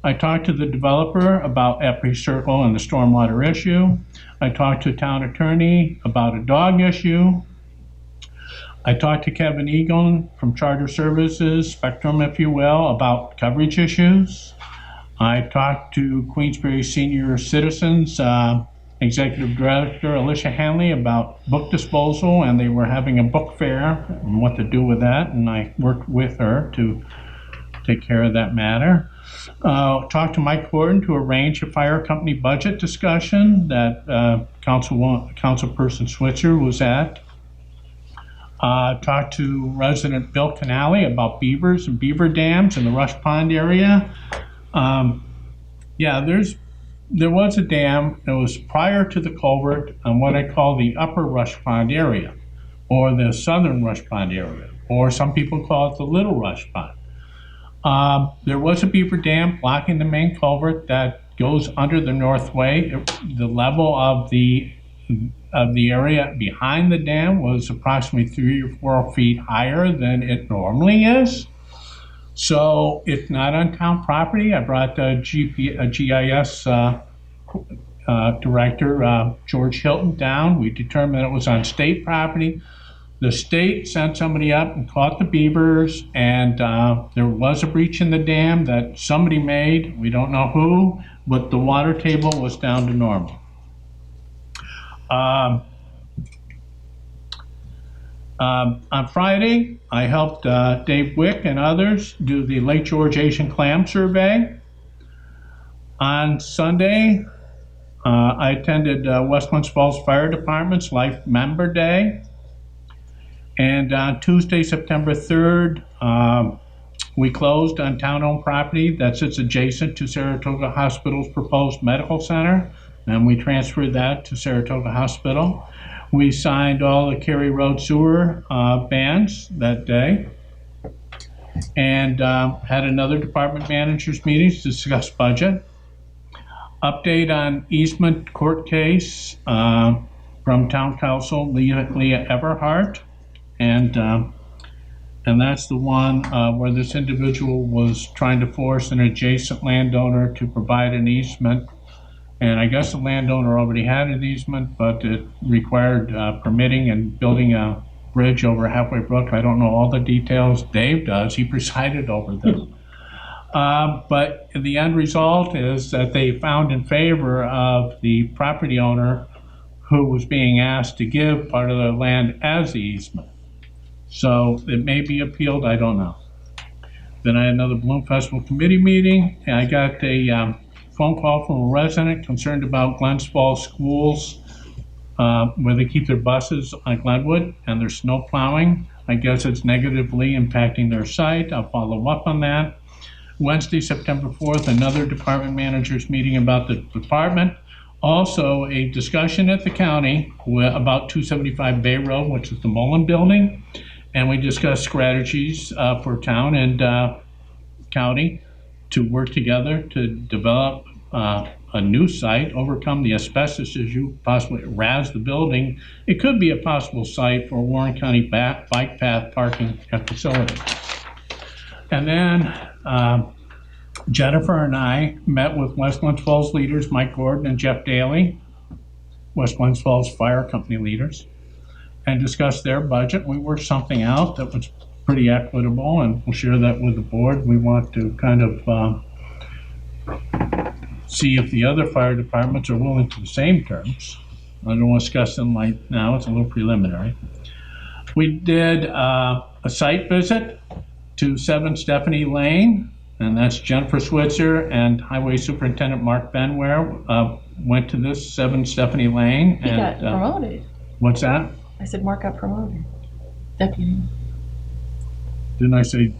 I talked to the developer about Opry Circle and the stormwater issue. I talked to a town attorney about a dog issue. I talked to Kevin Egan from Charter Services, Spectrum, if you will, about coverage issues. I talked to Queensbury Senior Citizens Executive Director Alicia Hanley about book disposal, and they were having a book fair and what to do with that, and I worked with her to take care of that matter. Talked to Mike Gordon to arrange a fire company budget discussion that Councilperson Switzer was at. Talked to resident Bill Canale about beavers and beaver dams in the Rush Pond area. There was a dam that was prior to the culvert on what I call the upper Rush Pond area, or the southern Rush Pond area, or some people call it the little Rush Pond. There was a beaver dam blocking the main culvert that goes under the northway. The level of the area behind the dam was approximately 3 or 4 feet higher than it normally is. So it's not on town property. I brought a GIS director, George Hilton, down. We determined it was on state property. The state sent somebody up and caught the beavers, and there was a breach in the dam that somebody made. We don't know who, but the water table was down to normal. On Friday, I helped Dave Wick and others do the Lake George Asian Clam Survey. On Sunday, I attended West Glens Falls Fire Department's Life Member Day. And on Tuesday, September 3rd, we closed on town-owned property that sits adjacent to Saratoga Hospital's proposed medical center, and we transferred that to Saratoga Hospital. We signed all the Cary Road sewer bans that day, and had another department managers meeting to discuss budget. Update on easement court case from Town Council Leah Everhart, and that's the one where this individual was trying to force an adjacent landowner to provide an easement. And I guess the landowner already had an easement, but it required permitting and building a bridge over Halfway Brook. I don't know all the details. Dave does. He presided over them. But the end result is that they found in favor of the property owner who was being asked to give part of the land as the easement. So it may be appealed. I don't know. Then I had another Balloon Festival committee meeting, and I got a phone call from a resident concerned about Glens Falls schools, where they keep their buses on Glenwood and their snow plowing. I guess it's negatively impacting their site. I'll follow up on that. Wednesday, September 4th, another department managers meeting about the department. Also, a discussion at the county about 275 Bay Road, which is the Mullen Building. And we discussed strategies for town and county to work together to develop a new site, overcome the asbestos issue, possibly razz the building. It could be a possible site for Warren County bike path parking and facility. And then Jennifer and I met with West Glens Falls leaders, Mike Gordon and Jeff Daly, West Glens Falls Fire Company leaders, and discussed their budget. We worked something out that was pretty equitable, and we'll share that with the board. We want to kind of see if the other fire departments are willing to the same terms. I don't want to discuss them right now, it's a little preliminary. We did a site visit to 7 Stephanie Lane, and that's Jennifer Switzer and Highway Superintendent Mark Benware went to this 7 Stephanie Lane. He got promoted. What's that? I said Mark got promoted. Deputy. Didn't I say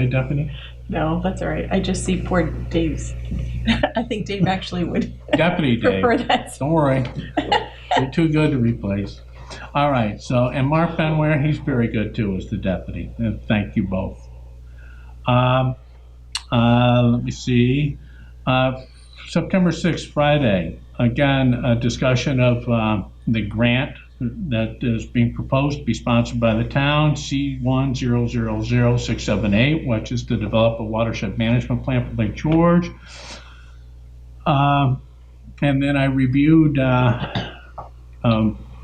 deputy? No, that's all right. I just see poor Dave's. I think Dave actually would Deputy Dave. prefer that. Don't worry. You're too good to replace. All right, so, and Mark Benware, he's very good too as the deputy. And thank you both. Let me see. September 6th, Friday, again, a discussion of the grant that is being proposed to be sponsored by the town, C1000678, which is to develop a watershed management plan for Lake George. And then I reviewed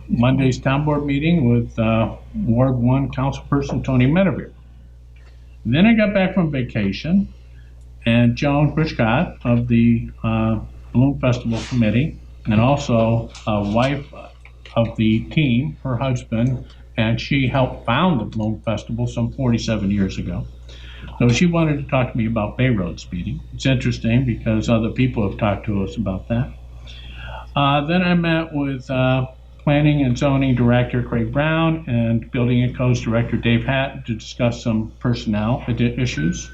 Monday's town board meeting with Ward 1 councilperson Tony Medevere. Then I got back from vacation, and Joan Briscott of the Balloon Festival Committee, and also a wife of the team, her husband, and she helped found the Balloon Festival some 47 years ago. So she wanted to talk to me about Bay Road speeding. It's interesting because other people have talked to us about that. Then I met with Planning and Zoning Director Craig Brown and Building and Codes Director Dave Hatton to discuss some personnel issues.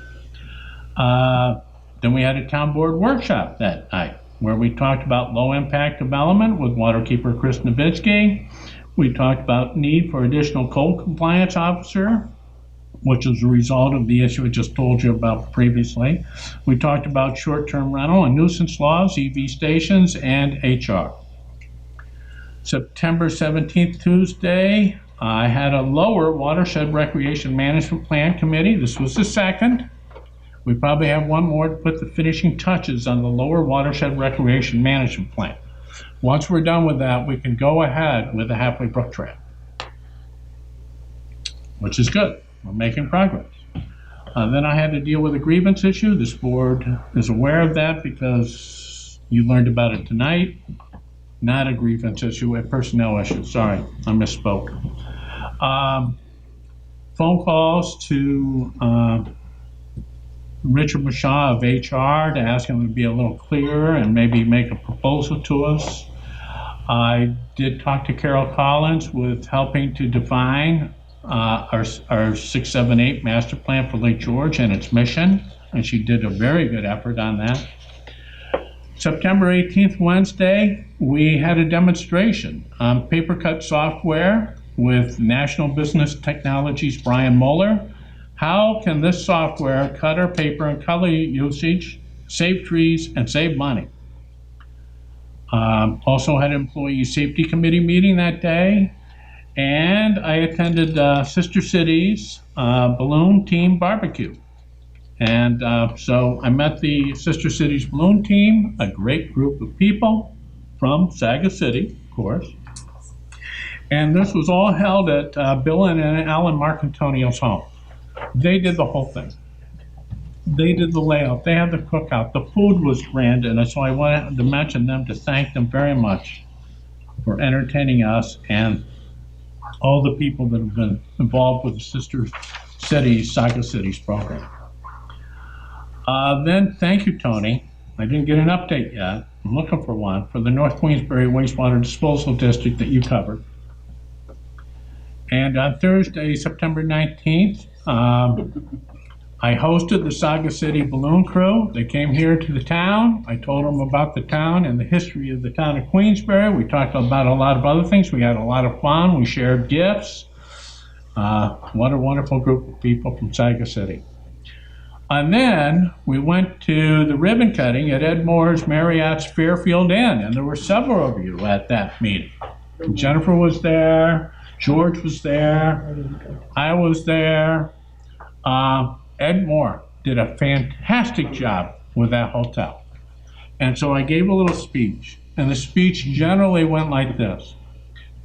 Then we had a town board workshop that night where we talked about low impact development with waterkeeper Chris Nowitzki. We talked about need for additional code compliance officer, which is a result of the issue I just told you about previously. We talked about short-term rental and nuisance laws, EV stations, and HR. September 17th, Tuesday, I had a lower watershed recreation management plan committee. This was the second. We probably have one more to put the finishing touches on the lower watershed recreation management plan. Once we're done with that, we can go ahead with the Halfway Brook Trail, which is good. We're making progress. Then I had to deal with a grievance issue. This board is aware of that because you learned about it tonight. Not a grievance issue, a personnel issue. Sorry, I misspoke. Phone calls to Richard Mashaw of HR to ask him to be a little clearer and maybe make a proposal to us. I did talk to Carol Collins with helping to define our 678 master plan for Lake George and its mission, and she did a very good effort on that. September 18th, Wednesday, we had a demonstration on paper cut software with National Business Technologies' Brian Mueller. How can this software cut our paper and color usage, save trees, and save money? Also had an employee safety committee meeting that day, and I attended Sister Cities balloon team barbecue. And so I met the Sister Cities balloon team, a great group of people from Saga City, of course. And this was all held at Bill and Alan Marcantonio's home. They did the whole thing. They did the layout. They had the cookout. The food was grand, and so I wanted to mention them to thank them very much for entertaining us and all the people that have been involved with the Sister Cities, Saga Cities program. Then, thank you, Tony. I didn't get an update yet. I'm looking for one for the North Queensbury Wastewater Disposal District that you covered. And on Thursday, September 19th, I hosted the Saga City Balloon Crew. They came here to the town. I told them about the town and the history of the town of Queensbury. We talked about a lot of other things. We had a lot of fun. We shared gifts. What a wonderful group of people from Saga City. And then we went to the ribbon cutting at Ed Moore's Marriott's Fairfield Inn, and there were several of you at that meeting. Jennifer was there, George was there, I was there. Ed Moore did a fantastic job with that hotel. And so I gave a little speech, and the speech generally went like this.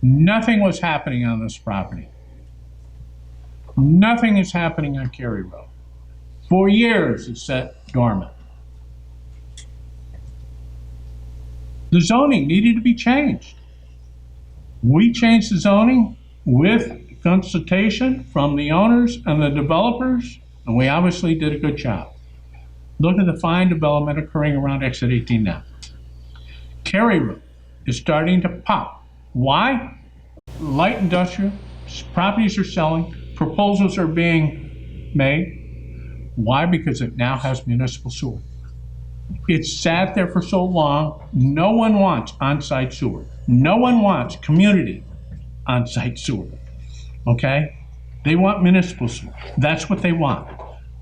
Nothing was happening on this property. Nothing is happening on Cary Road. For years, it sat dormant. The zoning needed to be changed. We changed the zoning with consultation from the owners and the developers, and we obviously did a good job. Look at the fine development occurring around Exit 18 now. Cary Road is starting to pop. Why? Light industrial, properties are selling, proposals are being made. Why? Because it now has municipal sewer. It's sat there for so long, no one wants on-site sewer. No one wants community on-site sewer, okay? They want municipal sewer. That's what they want.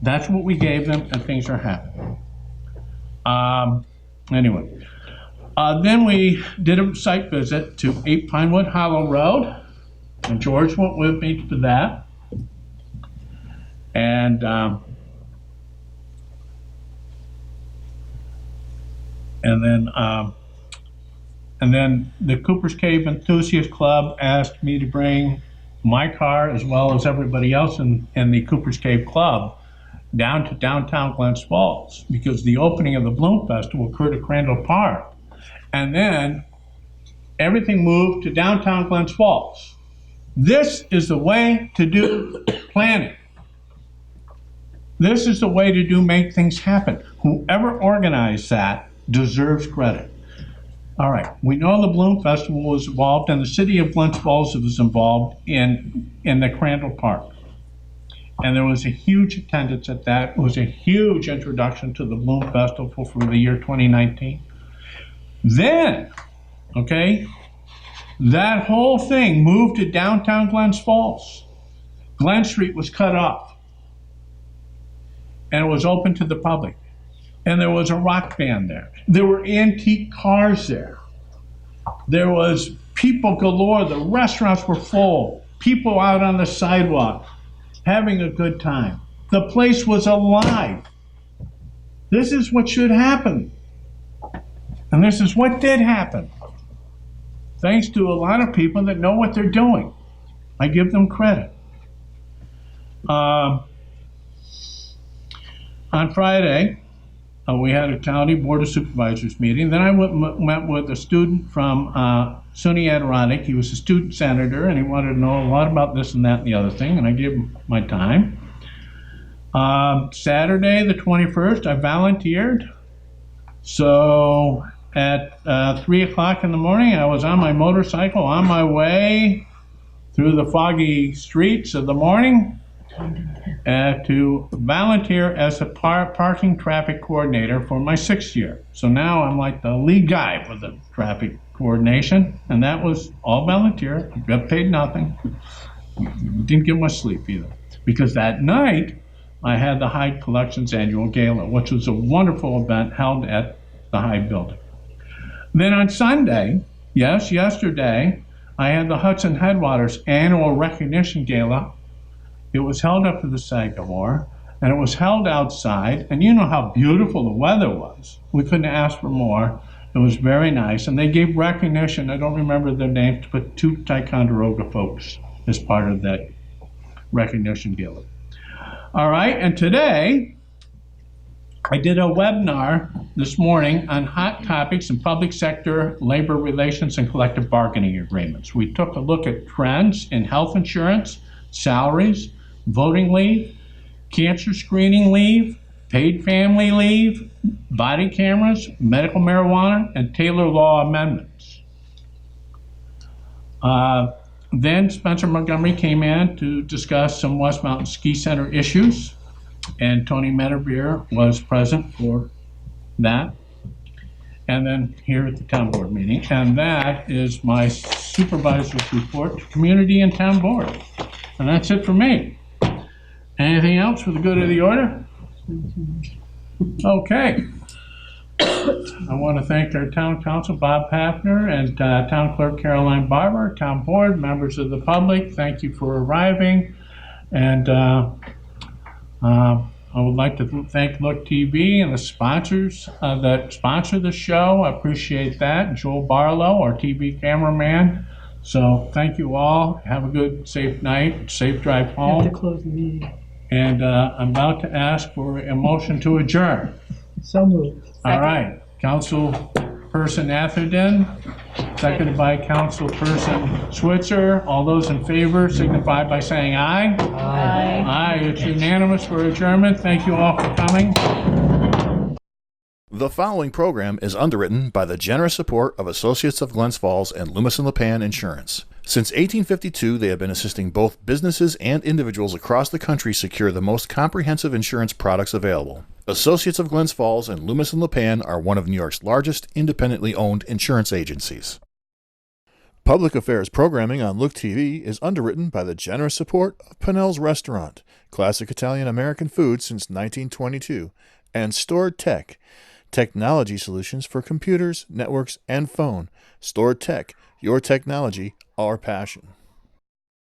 That's what we gave them, and things are happening. Anyway, then we did a site visit to 8 Pinewood Hollow Road, and George went with me for that. And then the Cooper's Cave Enthusiast Club asked me to bring my car, as well as everybody else in the Cooper's Cave Club, down to downtown Glens Falls, because the opening of the Bloom Festival occurred at Crandall Park. And then everything moved to downtown Glens Falls. This is the way to do planning. This is the way to make things happen. Whoever organized that deserves credit. All right, we know the Bloom Festival was involved, and the city of Glens Falls was involved in the Crandall Park. And there was a huge attendance at that. It was a huge introduction to the Bloom Festival for the year 2019. Then, okay, that whole thing moved to downtown Glens Falls. Glen Street was cut off, and it was open to the public. And there was a rock band there. There were antique cars there. There was people galore. The restaurants were full. People out on the sidewalk having a good time. The place was alive. This is what should happen. And this is what did happen. Thanks to a lot of people that know what they're doing. I give them credit. On Friday, we had a county board of supervisors meeting. Then I met with a student from SUNY Adirondack. He was a student senator, and he wanted to know a lot about this and that and the other thing, and I gave him my time. Saturday, the 21st, I volunteered. So at 3 o'clock in the morning, I was on my motorcycle on my way through the foggy streets of the morning to volunteer as a parking traffic coordinator for my 6th year. So now I'm like the lead guy for the traffic coordination, and that was all volunteer. I got paid nothing. Didn't get much sleep either, because that night I had the Hyde Collections annual gala, which was a wonderful event held at the Hyde building. Then on Sunday, yes, yesterday, I had the Hudson Headwaters annual recognition gala. It was held up to the Sagamore, and it was held outside, and you know how beautiful the weather was. We couldn't ask for more. It was very nice, and they gave recognition, I don't remember their names, but 2 Ticonderoga folks as part of that recognition gala. All right, and today, I did a webinar this morning on hot topics in public sector labor relations and collective bargaining agreements. We took a look at trends in health insurance, salaries, voting leave, cancer screening leave, paid family leave, body cameras, medical marijuana, and Taylor law amendments. Then Spencer Montgomery came in to discuss some West Mountain Ski Center issues. and Tony Metabeer was present for that. And then here at the town board meeting. And that is my supervisor's report to community and town board. And that's it for me. Anything else for the good of the order? Okay. I want to thank our town council, Bob Hafner, and town clerk, Caroline Barber, town board, members of the public. Thank you for arriving. And I would like to thank Look TV and the sponsors that sponsor the show. I appreciate that. Joel Barlow, our TV cameraman. So thank you all. Have a good, safe night, safe drive home. Have to close the meeting. And I'm about to ask for a motion to adjourn. So moved. All right. Councilperson Atherton, seconded by Councilperson Switzer. All those in favor signify by saying aye. Aye. Aye. It's unanimous for adjournment. Thank you all for coming. The following program is underwritten by the generous support of Associates of Glens Falls and Loomis and Lipan Insurance. Since 1852, they have been assisting both businesses and individuals across the country secure the most comprehensive insurance products available. Associates of Glens Falls and Loomis and Lipan are one of New York's largest independently owned insurance agencies. Public affairs programming on Look TV is underwritten by the generous support of Pinnell's Restaurant, classic Italian-American food since 1922, and Stored Tech, technology solutions for computers, networks, and phone. Stored Tech, your technology, our passion.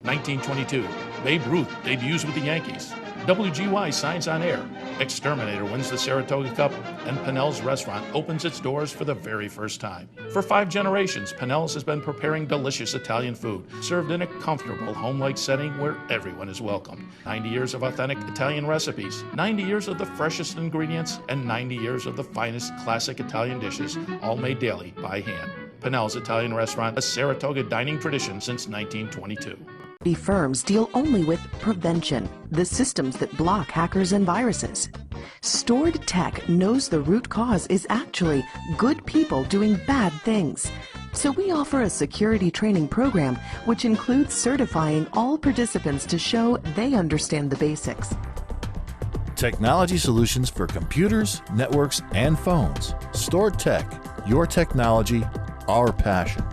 1922, Babe Ruth debuts with the Yankees. WGY signs on air. Exterminator wins the Saratoga Cup, and Pinnell's Restaurant opens its doors for the very first time. For 5 generations, Pinnell's has been preparing delicious Italian food, served in a comfortable, home-like setting where everyone is welcome. 90 years of authentic Italian recipes, 90 years of the freshest ingredients, and 90 years of the finest classic Italian dishes, all made daily by hand. Pinnell's Italian Restaurant, a Saratoga dining tradition since 1922. Firms deal only with prevention, the systems that block hackers and viruses. Stored Tech knows the root cause is actually good people doing bad things. So we offer a security training program which includes certifying all participants to show they understand the basics. Technology solutions for computers, networks, and phones. Stored Tech, your technology, our passion.